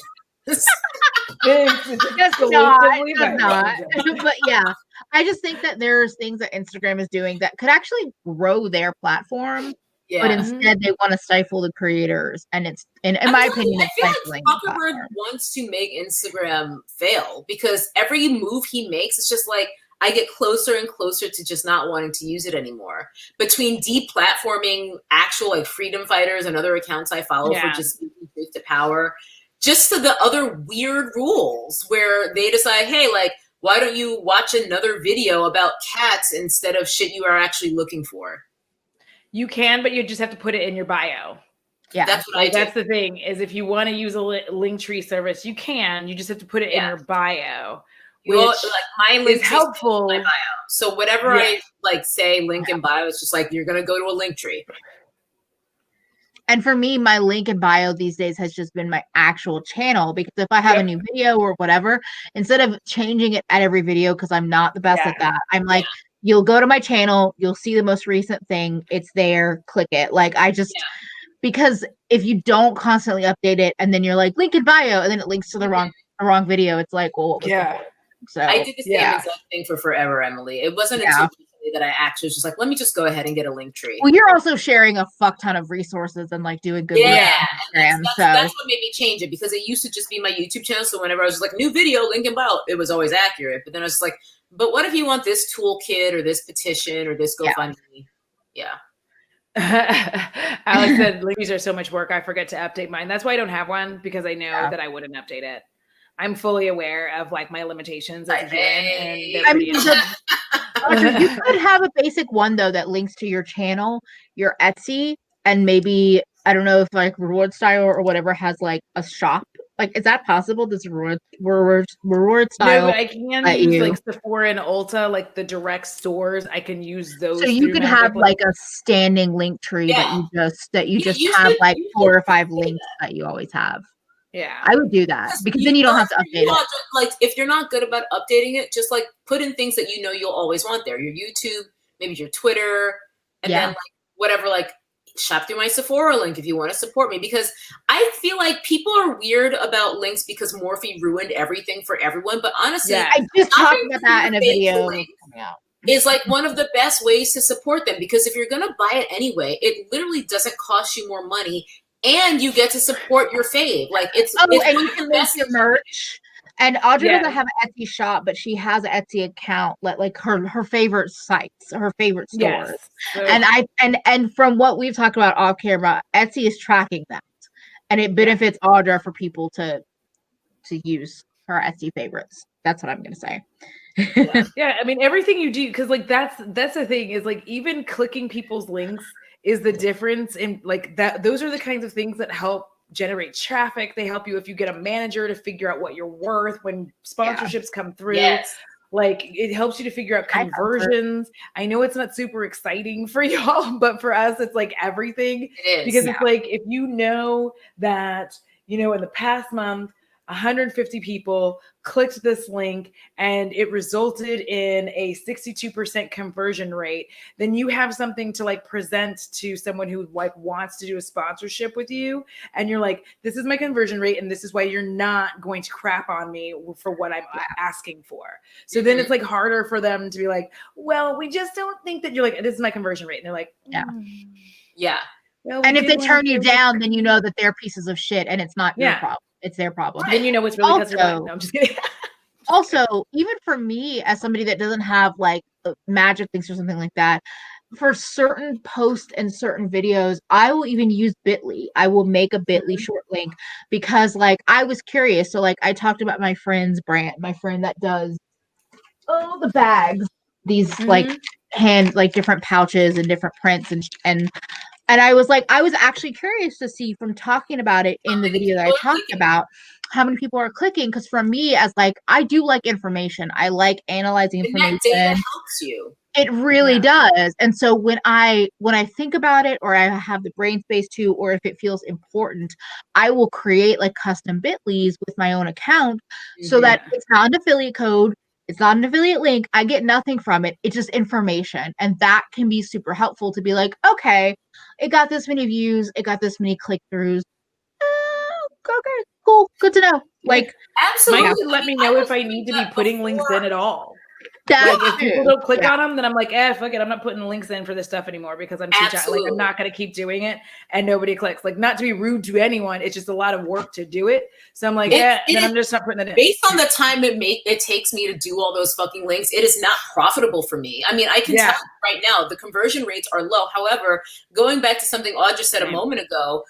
It does not. But yeah, I just think that there's things that Instagram is doing that could actually grow their platform, but instead they want to stifle the creators, and it's in my opinion, I feel like Zuckerberg wants to make Instagram fail because every move he makes, it's just like I get closer and closer to just not wanting to use it anymore. Between deplatforming actual like freedom fighters and other accounts I follow for just speaking truth to power. Just to the other weird rules where they decide, hey, like, why don't you watch another video about cats instead of shit you are actually looking for? You can, but you just have to put it in your bio. Yeah, that's what I do. That's the thing is if you want to use a Linktree service, you can. You just have to put it in your bio, which like my link is helpful. My bio. So whatever I like say link in bio, it's just like you're gonna go to a Linktree. And for me, my link in bio these days has just been my actual channel, because if I have a new video or whatever, instead of changing it at every video, because I'm not the best at that, I'm like, you'll go to my channel, you'll see the most recent thing, it's there, click it. Like I just, because if you don't constantly update it and then you're like, link in bio, and then it links to the wrong video, it's like, well, what was the point? So I did the same exact thing for forever, Emily. It wasn't until recently that I actually was just like, let me just go ahead and get a Linktree. Well, you're also sharing a fuck ton of resources and like doing good work on Instagram. That's what made me change it, because it used to just be my YouTube channel. So whenever I was just like, new video, link in bio, it was always accurate. But then I was just like, but what if you want this toolkit or this petition or this GoFundMe? Alex said, Linktrees are so much work, I forget to update mine. That's why I don't have one, because I know that I wouldn't update it. I'm fully aware of like my limitations as a human. And I mean, Audra, you could have a basic one though that links to your channel, your Etsy, and maybe I don't know if like Reward Style or whatever has like a shop. Like, is that possible? This reward Style? No, but I can use like Sephora and Ulta, like the direct stores. I can use those. So you could have like a standing Linktree that you just have like 4 or 5 links that you always have. Yeah, I would do that, because then you don't have to update it. Like, if you're not good about updating it, just like put in things that you know you'll always want there. Your YouTube, maybe your Twitter, and then like whatever, like shop through my Sephora link if you want to support me. Because I feel like people are weird about links because Morphe ruined everything for everyone. But honestly, I just talked about that in a video. Is like one of the best ways to support them, because if you're going to buy it anyway, it literally doesn't cost you more money. And you get to support your fave. Like it's and you can make your merch. And Audra doesn't have an Etsy shop, but she has an Etsy account, like her favorite sites, her favorite stores. Yes. And from what we've talked about off camera, Etsy is tracking that, and it benefits Audra for people to use her Etsy favorites. That's what I'm gonna say. I mean, everything you do, because like that's the thing, is like even clicking people's links is the difference in like that. Those are the kinds of things that help generate traffic. They help you if you get a manager to figure out what you're worth when sponsorships come through. Like it helps you to figure out conversions. I know it's not super exciting for y'all, but for us, it's like everything. It is, because it's like, if you know that, you know, in the past month, 150 people clicked this link and it resulted in a 62% conversion rate, then you have something to like present to someone who like wants to do a sponsorship with you. And you're like, this is my conversion rate and this is why you're not going to crap on me for what I'm asking for. So then it's like harder for them to be like, well, we just don't think that. You're like, this is my conversion rate. And they're like, yeah. Well, and if they turn you down, then you know that they're pieces of shit and it's not your problem. It's their problem. Then you know it's really because they're like, no, I'm just kidding. Also, even for me, as somebody that doesn't have like magic links or something like that, for certain posts and certain videos, I will even use Bitlys. I will make a Bitlys short link because like I was curious. So like I talked about my friend's brand, my friend that does the bags, these like hand, like different pouches and different prints and I was like, I was actually curious to see from talking about it in the video that I talked about how many people are clicking. Because for me, as like, I do like information. I like analyzing information. And that data helps you. It really does. And so when I think about it, or I have the brain space to, or if it feels important, I will create like custom Bitlys with my own account so that it's not an affiliate code. It's not an affiliate link. I get nothing from it. It's just information. And that can be super helpful to be like, okay, it got this many views. It got this many click-throughs. Okay, cool. Good to know. Like, absolutely. Let me know if I need to be putting links in at all. Like if people don't click on them, then I'm like, fuck it. I'm not putting links in for this stuff anymore because I'm too like I'm not gonna keep doing it and nobody clicks. Like, not to be rude to anyone, it's just a lot of work to do it. So I'm like, then I'm just not putting it in. Based on the time it takes me to do all those fucking links, it is not profitable for me. I mean, I can tell right now the conversion rates are low. However, going back to something Audra said a moment ago,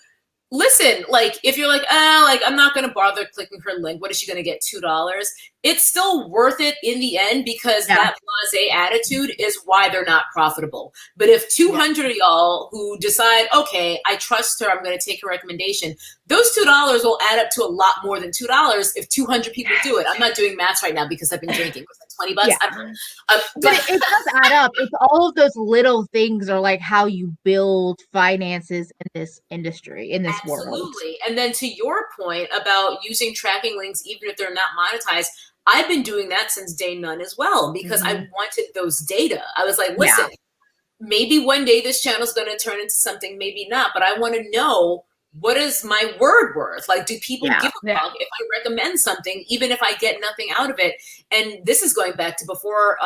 listen, like if you're like, like I'm not going to bother clicking her link, what is she going to get? $2? It's still worth it in the end because that blasé attitude is why they're not profitable. But if 200 of y'all who decide, okay, I trust her, I'm going to take her recommendation, those $2 will add up to a lot more than $2 if 200 people do it. I'm not doing math right now because I've been drinking. Was that $20? Yeah. But it does add up. It's all of those little things are like how you build finances in this industry, in this world. Absolutely. And then to your point about using tracking links, even if they're not monetized, I've been doing that since day none as well because I wanted those data. I was like, listen, maybe one day this channel is going to turn into something, maybe not, but I want to know, what is my word worth? Like, do people give a fuck if I recommend something, even if I get nothing out of it? And this is going back to before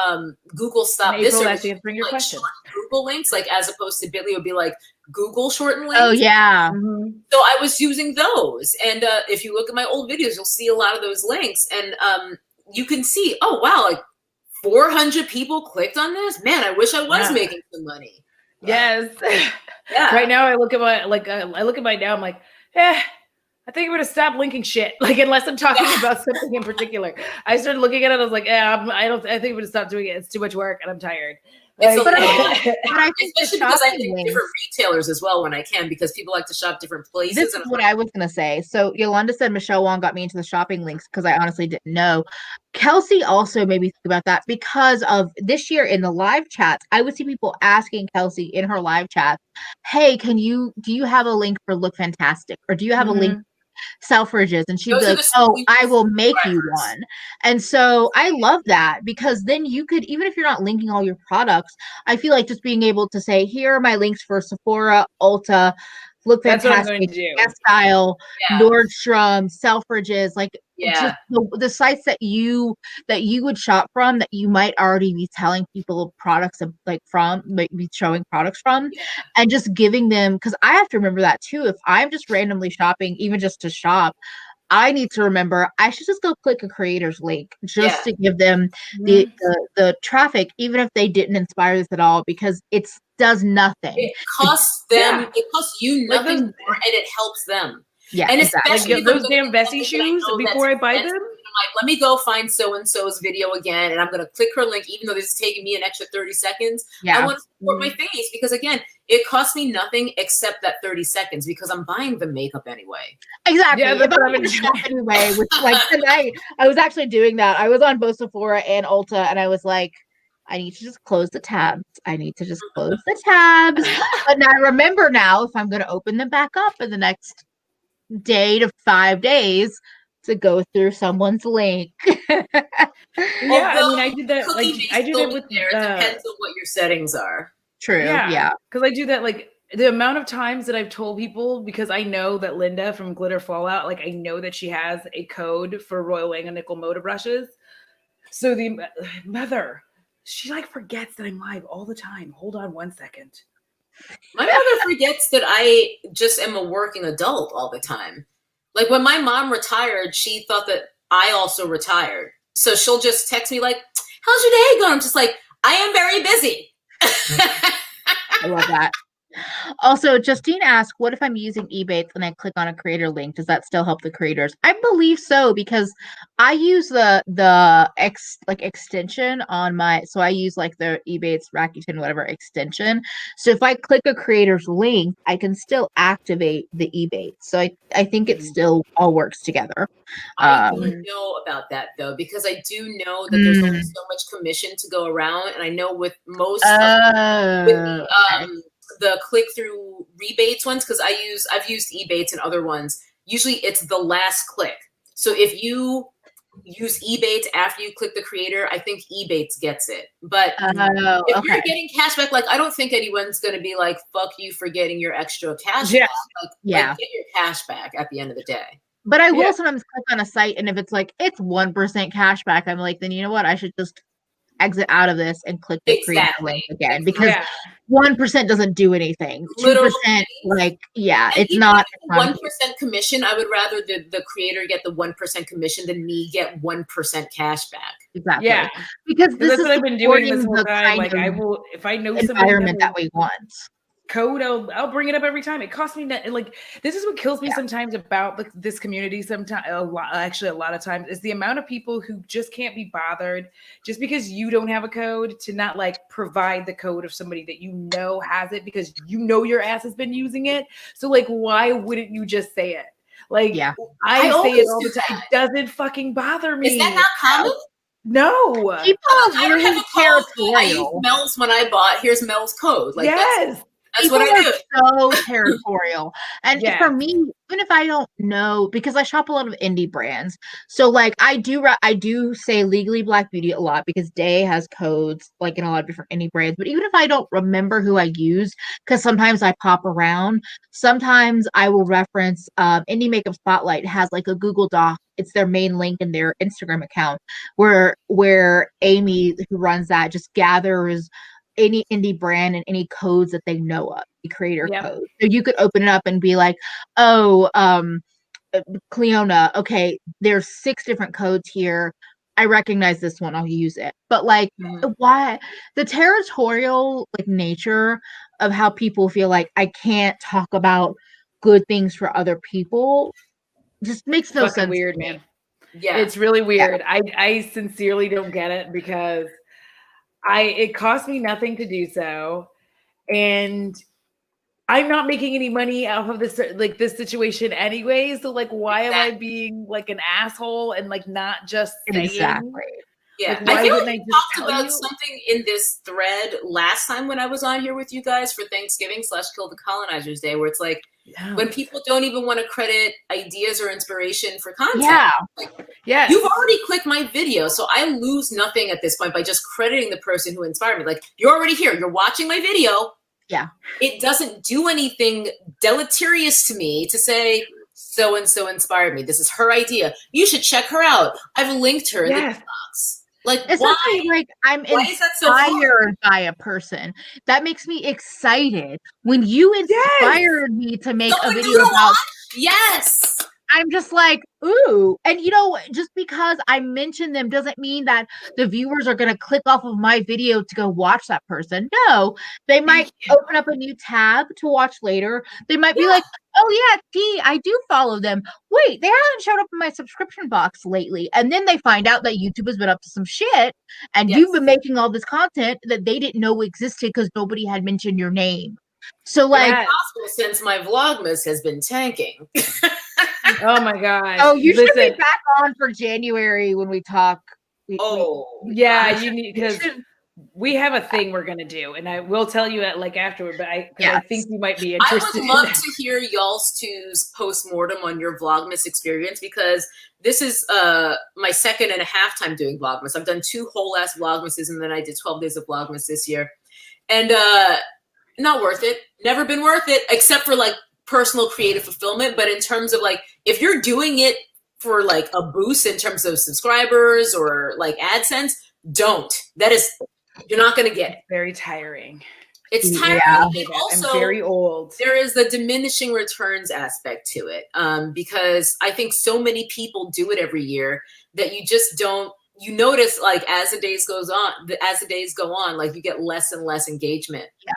Google stopped this. That's answering your question. Google links, like as opposed to Bitlys would be like Google shortened links. Oh yeah. So I was using those, and if you look at my old videos, you'll see a lot of those links, and you can see, oh wow, like 400 people clicked on this. Man, I wish I was making some money. Yes. Right now, I look at my now. I'm like, I think I'm gonna stop linking shit. Like, unless I'm talking about something in particular. I started looking at it. I was like, I think I'm gonna stop doing it. It's too much work, and I'm tired. Especially because I think different retailers as well when I can, because people like to shop different places. This is what I was going to say. So Yolanda said Michelle Wong got me into the shopping links because I honestly didn't know. Kelsey also made me think about that because of this year in the live chats, I would see people asking Kelsey in her live chat, hey, do you have a link for Look Fantastic? Or do you have a link Selfridges? And she'd be like, oh, I will make you one. And so I love that because then you could, even if you're not linking all your products, I feel like just being able to say, here are my links for Sephora, Ulta, Look Fantastic, Style, Nordstrom, Selfridges, like just the sites that you would shop from, that you might already be telling people products be showing products from, and just giving them, because I have to remember that too. If I'm just randomly shopping, even just to shop, I need to remember I should just go click a creator's link just to give them the traffic, even if they didn't inspire this at all, because it does nothing. It costs them, it costs you nothing more, and it helps them. Yeah, and exactly. especially those damn Bessie shoes before I buy them. I'm like, let me go find so-and-so's video again, and I'm going to click her link, even though this is taking me an extra 30 seconds. I want to support my face, because again, it costs me nothing except that 30 seconds because I'm buying the makeup anyway. Exactly. Yeah, if I'm shop anyway, which like tonight, I was actually doing that. I was on both Sephora and Ulta, and I was like, I need to just close the tabs. I need to just close the tabs. But now I remember now, if I'm going to open them back up in the next day to 5 days, to go through someone's link. Yeah, I mean, I did that. Like, I do that with. It depends on what your settings are. True. Yeah. Because I do that. Like the amount of times that I've told people, because I know that Linda from Glitter Fallout, like I know that she has a code for Royal Wang Nickel Motor brushes. So the mother, she like forgets that I'm live all the time. Hold on 1 second. My mother forgets that I just am a working adult all the time. Like when my mom retired, she thought that I also retired. So she'll just text me like, how's your day going? I'm just like, I am very busy. I love that. Also, Justine asked, what if I'm using Ebates and I click on a creator link? Does that still help the creators? I believe so, because I use the extension on my, so I use like the Ebates Rakuten whatever extension. So if I click a creator's link, I can still activate the Ebates. So I think it still all works together. I don't know about that though, because I do know that there's only so much commission to go around, and I know with most the click-through rebates ones, because I've used Ebates and other ones. Usually, it's the last click. So if you use Ebates after you click the creator, I think Ebates gets it. But if you're getting cash back, like I don't think anyone's going to be like, "Fuck you for getting your extra cash back." Like, get your cash back at the end of the day. But I will sometimes click on a site, and if it's like it's 1% cash back, I'm like, then you know what? I should just exit out of this and click the creator link again, because 1% doesn't do anything. 2%, like, it's not 1% commission. I would rather the creator get the 1% commission than me get 1% cash back. Exactly. Yeah, because this that's is what I've been doing this whole the time. Like kind I of will, if I know environment that we want. Code, I'll bring it up every time. It costs me like this is what kills me sometimes about this community. Sometimes a lot of times is the amount of people who just can't be bothered just because you don't have a code to not like provide the code of somebody that you know has it, because you know your ass has been using it. So like, why wouldn't you just say it? Like I say it all the time. It doesn't fucking bother me. Is that not common? No. People I don't have a code. I use Mel's when I bought. Here's Mel's code. Like that's what I do. So territorial. And for me, even if I don't know, because I shop a lot of indie brands, so like I do say Legally Black Beauty a lot because Day has codes like in a lot of different indie brands. But even if I don't remember who I use, because sometimes I pop around, sometimes I will reference Indie Makeup Spotlight has like a Google Doc. It's their main link in their Instagram account where Amy, who runs that, just gathers any indie brand and any codes that they know of, the creator code. So you could open it up and be like, Cleona, okay, there's 6 different codes here. I recognize this one, I'll use it. But like why the territorial like nature of how people feel like I can't talk about good things for other people just makes no sense. Weird, man. Yeah, it's really weird. I sincerely don't get it, because it costs me nothing to do so, and I'm not making any money off of this situation anyway. So like, why am I being like an asshole and like not just saying? Yeah, like, I feel like we talked about something in this thread last time when I was on here with you guys for Thanksgiving / Kill the Colonizers Day, where it's like when people don't even want to credit ideas or inspiration for content. You've already clicked my video, so I lose nothing at this point by just crediting the person who inspired me. Like, you're already here, you're watching my video. It doesn't do anything deleterious to me to say so and so inspired me. This is her idea. You should check her out. I've linked her in the box. Like, why? Like, I'm inspired by a person. That makes me excited. When you inspired me to make a video about I'm just like, ooh. And you know, just because I mention them doesn't mean that the viewers are going to click off of my video to go watch that person. No, they might open up a new tab to watch later. They might be like, oh yeah, I do follow them. Wait, they haven't showed up in my subscription box lately. And then they find out that YouTube has been up to some shit and you've been making all this content that they didn't know existed because nobody had mentioned your name. So like, possible since my Vlogmas has been tanking. Oh my gosh. Oh, you should be back on for January when we talk. Yeah, you need, because we have a thing we're gonna do, and I will tell you like afterward. But I think you might be interested. I would love to hear y'all's two's postmortem on your Vlogmas experience, because this is my 2.5 time doing Vlogmas. I've done 2 whole ass Vlogmases, and then I did 12 days of Vlogmas this year, and not worth it. Never been worth it, except for like personal creative fulfillment. But in terms of like, if you're doing it for like a boost in terms of subscribers or like AdSense, don't. That is, you're not going to get it. Very tiring. It's tiring. Yeah. Also, I'm very old. There is the diminishing returns aspect to it, because I think so many people do it every year that you just don't. You notice, like, as the days go on, like you get less and less engagement. Yeah,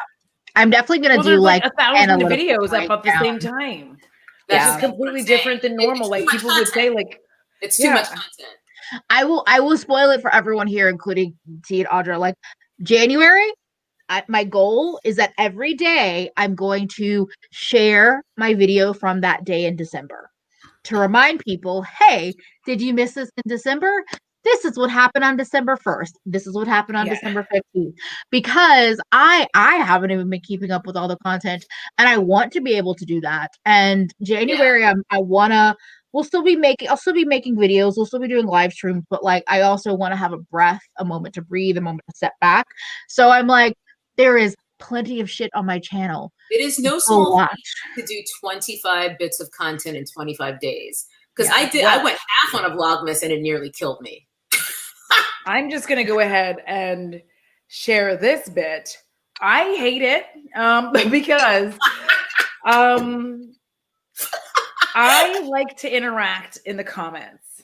I'm definitely going to do like 1,000 videos up at the same time. That's just completely different than normal. Like people would say, like, it's too much content. I will spoil it for everyone here, including T and Audra. Like January, my goal is that every day I'm going to share my video from that day in December to remind people, hey, did you miss this in December? This is what happened on December 1st. This is what happened on December 15th. Because I haven't even been keeping up with all the content, and I want to be able to do that. And January, I'll still be making videos. We'll still be doing live streams, but like I also want to have a moment to breathe, a moment to step back. So I'm like, there is plenty of shit on my channel. It is no small feat to do 25 bits of content in 25 days. Because I went half on a Vlogmas and it nearly killed me. I'm just gonna go ahead and share this bit. I hate it because I like to interact in the comments,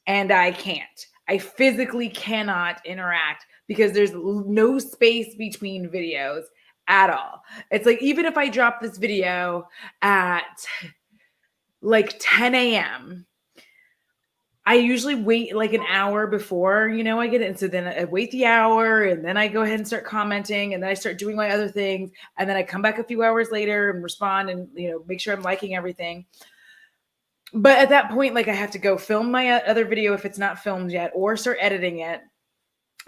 and I can't. I physically cannot interact because there's no space between videos at all. It's like, even if I drop this video at like 10 a.m., I usually wait like an hour before, I get it. And so then I wait the hour, and then I go ahead and start commenting, and then I start doing my other things. And then I come back a few hours later and respond and, make sure I'm liking everything. But at that point, like I have to go film my other video if it's not filmed yet, or start editing it.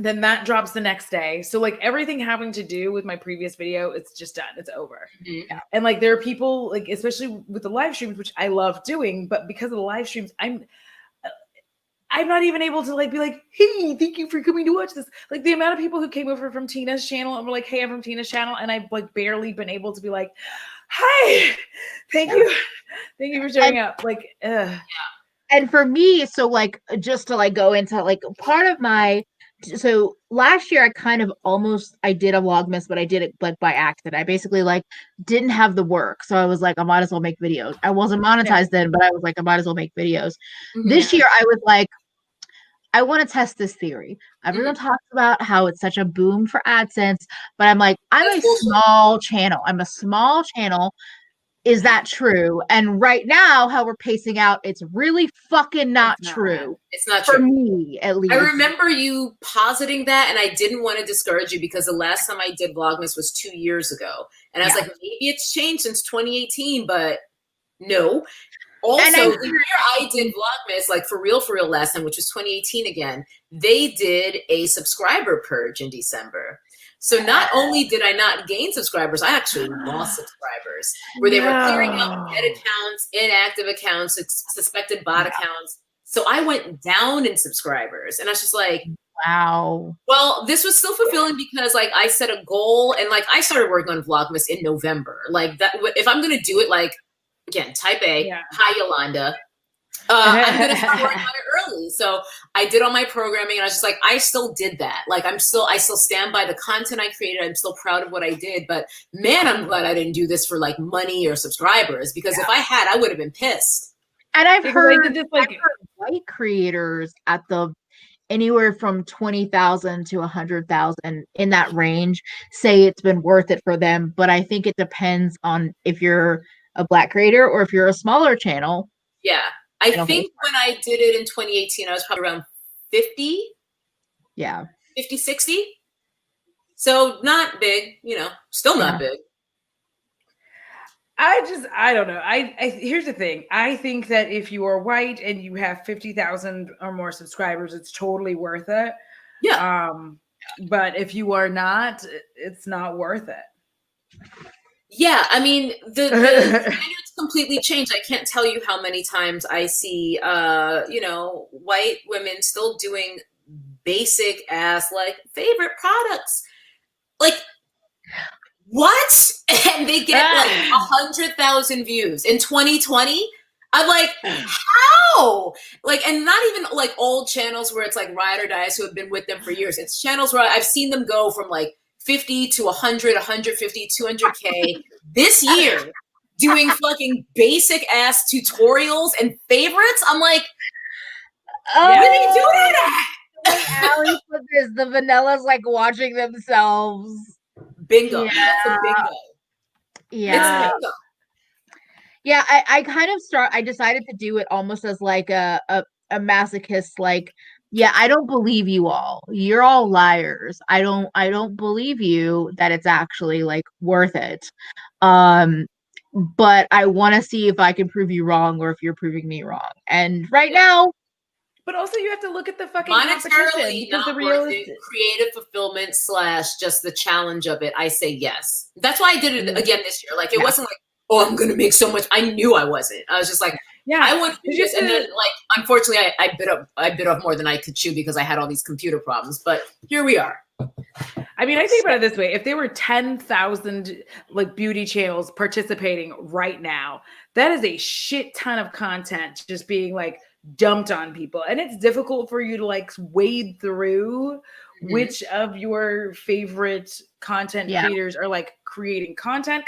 Then that drops the next day. So like everything having to do with my previous video, it's just done. It's over. Mm-hmm. Yeah. And like there are people, like especially with the live streams, which I love doing, but because of the live streams, I'm not even able to like be like, hey, thank you for coming to watch this. Like the amount of people who came over from Tina's channel and were like, hey, I'm from Tina's channel, and I've like barely been able to be like, hi, thank you for showing up. Like, and for me, so like just to like go into like part of so last year I did a Vlogmas, but I did it like by accident. I basically like didn't have the work. So I was like, I might as well make videos. I wasn't monetized then, but I was like, I might as well make videos. Mm-hmm. This year I was like, I want to test this theory. Everyone talks about how it's such a boom for AdSense, but I'm like, I'm a small channel. Is that true? And right now, how we're pacing out, it's really fucking not true. It's not true. For me, at least. I remember you positing that, and I didn't want to discourage you because the last time I did Vlogmas was 2 years ago. And I was like, maybe it's changed since 2018, but no. Also, the year I did Vlogmas, like for real last time, which was 2018 again, they did a subscriber purge in December. So not only did I not gain subscribers, I actually lost subscribers, where they were clearing out dead accounts, inactive accounts, suspected bot accounts. So I went down in subscribers, and I was just like, wow. Well, this was still fulfilling because like I set a goal, and like I started working on Vlogmas in November. Like that, if I'm going to do it, like again, type A, hi Yolanda. I'm going to start working on it early. So I did all my programming, and I was just like, I still did that. Like I still stand by the content I created. I'm still proud of what I did, but man, I'm glad I didn't do this for like money or subscribers, because if I had, I would have been pissed. And I've heard white creators at anywhere from 20,000 to 100,000 in that range say it's been worth it for them. But I think it depends on if you're a Black creator or if you're a smaller channel. Yeah. I think when I did it in 2018, I was probably around 50. Yeah. 50, 60. So not big, still not big. I don't know. Here's the thing. I think that if you are white and you have 50,000 or more subscribers, it's totally worth it. Yeah. But if you are not, it's not worth it. Yeah, I mean, the standards completely changed. I can't tell you how many times I see, white women still doing basic ass, like, favorite products. Like, what? And they get like 100,000 views in 2020. I'm like, how? Like, and not even like old channels where it's like ride or dies who have been with them for years. It's channels where I've seen them go from like 50 to 100, 150, 200K this year doing fucking basic ass tutorials and favorites. I'm like, where do they do that at? Allie put this, the vanilla's like watching themselves. Bingo. Yeah. That's a bingo. Yeah. It's bingo. Yeah, I decided to do it almost as like a masochist, like, yeah, I don't believe you all. You're all liars. I don't believe you that it's actually like worth it. But I want to see if I can prove you wrong or if you're proving me wrong. And right now, but also you have to look at the fucking monetarily because not worth it. Creative fulfillment / just the challenge of it. I say yes. That's why I did it again this year. Like, it wasn't like, oh, I'm gonna make so much. I knew I wasn't. I was just like, I want to do this. And then, like, unfortunately, I bit off more than I could chew because I had all these computer problems. But here we are. I mean, I think about it this way: if there were 10,000 like beauty channels participating right now, that is a shit ton of content just being like dumped on people, and it's difficult for you to like wade through which of your favorite content creators are like creating content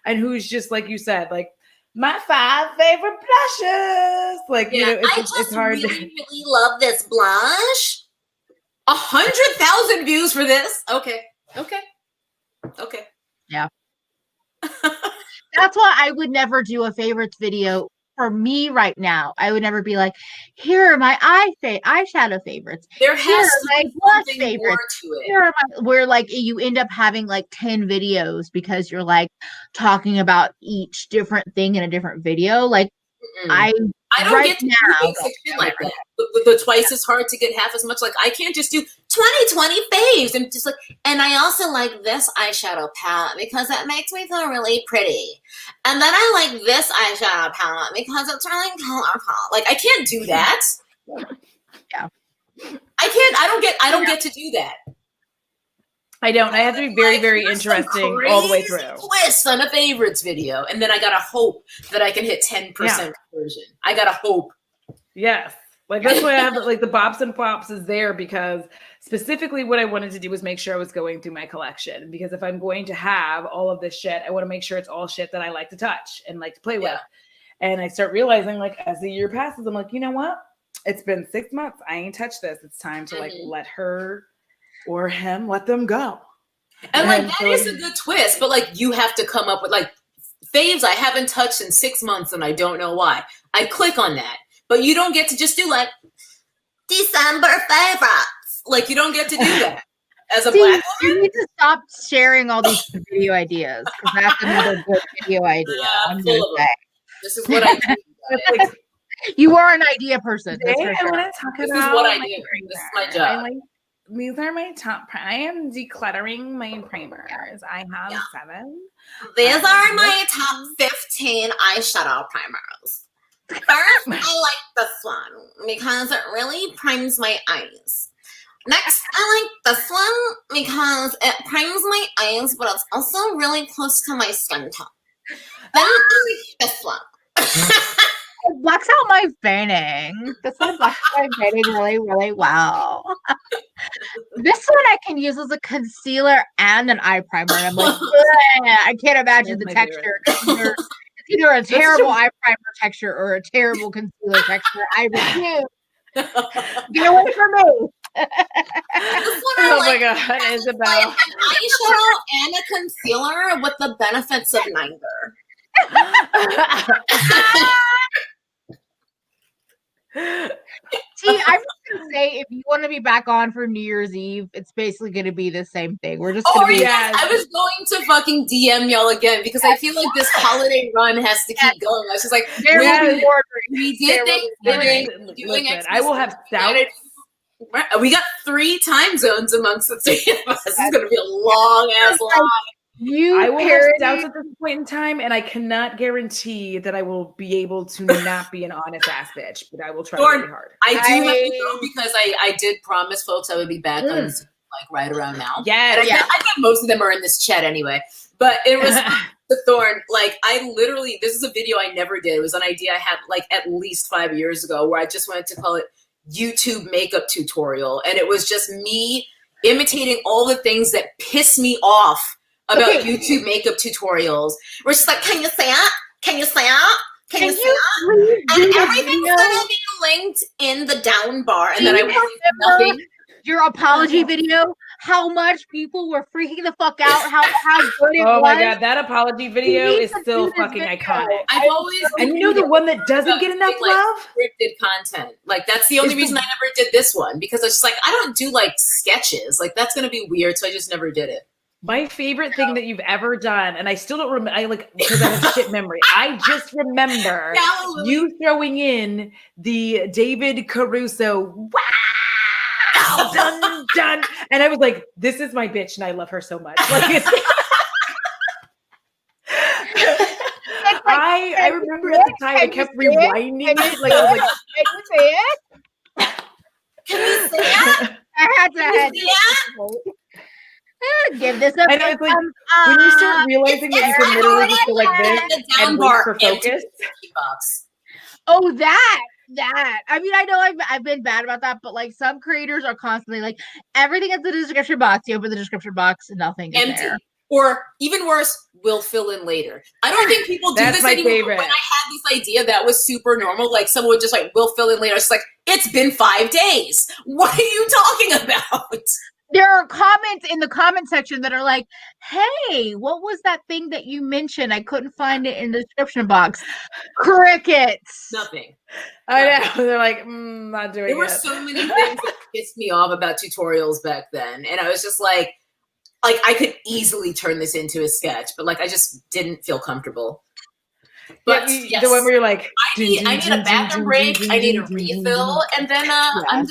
and who's just, like you said, like my 5 favorite blushes. Like, it's hard. Really love this blush. 100,000 views for this. Okay. Yeah. That's why I would never do a favorites video for me right now. I would never be like, here are my eyeshadow favorites. There has to be something favorites. more to it. Here are where like you end up having like 10 videos because you're like talking about each different thing in a different video. Like, I don't get to do basic shit like that. The twice as hard to get half as much. Like, I can't just do 2020 faves and just like, and I also like this eyeshadow palette because it makes me feel really pretty. And then I like this eyeshadow palette because it's really colorful. Like, I can't do that. Yeah. I don't get to do that. I don't. I have to be very, very interesting all the way through. Twist on a favorites video, and then I gotta hope that I can hit 10% conversion. I gotta hope. Yes, like that's why I have like the bops and pops is there, because specifically what I wanted to do was make sure I was going through my collection. Because if I'm going to have all of this shit, I want to make sure it's all shit that I like to touch and like to play with. And I start realizing, like, as the year passes, I'm like, you know what? It's been 6 months. I ain't touched this. It's time to like let her or him, let them go. And like, that is a good twist, but like, you have to come up with like faves I haven't touched in 6 months and I don't know why. I click on that, but you don't get to just do like December favorites. Like, you don't get to do that as a Black woman. You need to stop sharing all these video ideas, because that's another good video idea. I'm gonna say. This is what I do. You are an idea person. Today, I want to talk about this is what I do. This is my job. These are my top. I am decluttering my primers. I have 7. These are my top 15 eyeshadow primers. First, I like this one because it really primes my eyes. Next, I like this one because it primes my eyes, but it's also really close to my skin tone. Then I like this one. It blocks out my veining. This one blocks my veining really, really well. This one I can use as a concealer and an eye primer. And I'm like, I can't imagine the texture. It's either a terrible eye primer texture or a terrible concealer texture. I refuse. Get away from me. Oh my God, Isabel. An eyeshadow and a concealer with the benefits of neither. See, I'm just gonna say if you want to be back on for New Year's Eve, it's basically going to be the same thing. We're just going to be. I was going to fucking DM y'all again because I feel like this holiday run has to keep going. I was just like, we did Thanksgiving. Listen, I will have stout. We got 3 time zones amongst the 3 of us. This is going to be a long ass line. I will have stouts at this point in time, and I cannot guarantee that I will be able to not be an honest ass bitch, but I will try really hard. I do have to go because I did promise folks I would be back on Zoom, like right around now. Yeah, I think most of them are in this chat anyway. But it was the Thorn. Like I literally, this is a video I never did. It was an idea I had like at least 5 years ago, where I just wanted to call it YouTube makeup tutorial, and it was just me imitating all the things that piss me off about YouTube makeup tutorials. We're just like, can you say it? Can you say it? Can you say it? And everything's gonna be linked in the down bar. And then I will nothing. Your apology video, how much people were freaking the fuck out, how good it was. Oh my god, that apology video is still fucking iconic. I've always and you know the one that doesn't get enough love? Scripted content. Like that's the only reason I never did this one, because I was just like, I don't do like sketches. Like that's gonna be weird, so I just never did it. My favorite thing that you've ever done, and I still don't remember, because I have shit memory. I just remember you throwing in the David Caruso, wow, done, done. And I was like, this is my bitch, and I love her so much. Like, I remember at the time I kept rewinding it. Like, I was like, can you say it? Can you say it? I had to. Give this up. And it's like when you start realizing that you can literally just go like this and wait for focus. Oh, that. I mean, I know I've been bad about that, but like some creators are constantly like everything is in the description box. You open the description box, and nothing is empty. There. Or even worse, we'll fill in later. I don't think people do this anymore. Favorite. When I had this idea, that was super normal. Like someone would just like, we'll fill in later. It's like, it's been 5 days. What are you talking about? There are comments in the comment section that are like, hey, what was that thing that you mentioned? I couldn't find it in the description box. Crickets. Nothing. I know. They're like, not doing it. There were so many things that pissed me off about tutorials back then. And I was just like I could easily turn this into a sketch, but like I just didn't feel comfortable. But yes, the one where you're like, I need a bathroom break, I need a refill, and then I'm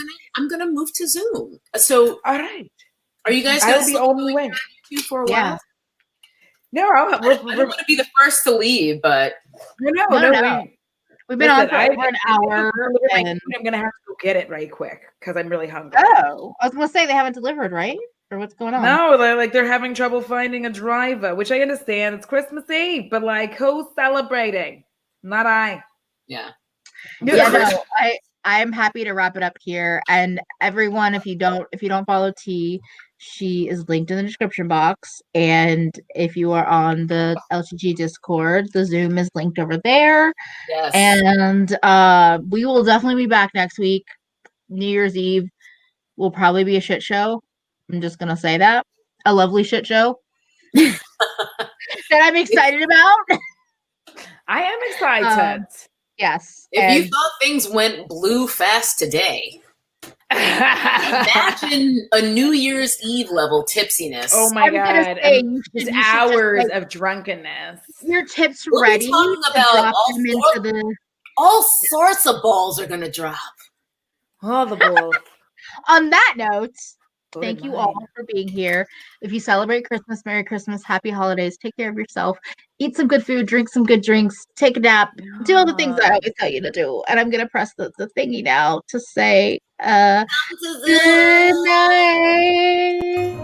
gonna move to Zoom. So all right, are you guys gonna be on the way for a while? No, we're gonna be the first to leave, but no. We've been on for over an hour. And I'm gonna have to go get it right quick because I'm really hungry. Oh, I was gonna say they haven't delivered, right? Or what's going on? No, they're having trouble finding a driver, which I understand. It's Christmas Eve, but like who's celebrating? Not I. Yeah. No, I'm happy to wrap it up here. And everyone, if you don't follow T, she is linked in the description box. And if you are on the LTG Discord, the Zoom is linked over there. Yes. And we will definitely be back next week. New Year's Eve will probably be a shit show. I'm just gonna say that. A lovely shit show that I'm excited about. I am excited. Yes. If you thought things went blue fast today, imagine a New Year's Eve level tipsiness. Oh my god! Just hours of drunkenness. Your tips ready? Talking about all sorts of balls are gonna drop. All the balls. On that note. Thank you all for being here. If you celebrate Christmas, Merry Christmas, Happy Holidays. Take care of yourself. Eat some good food. Drink some good drinks. Take a nap. Do all the things I always tell you to do. And I'm going to press the thingy now to say good night.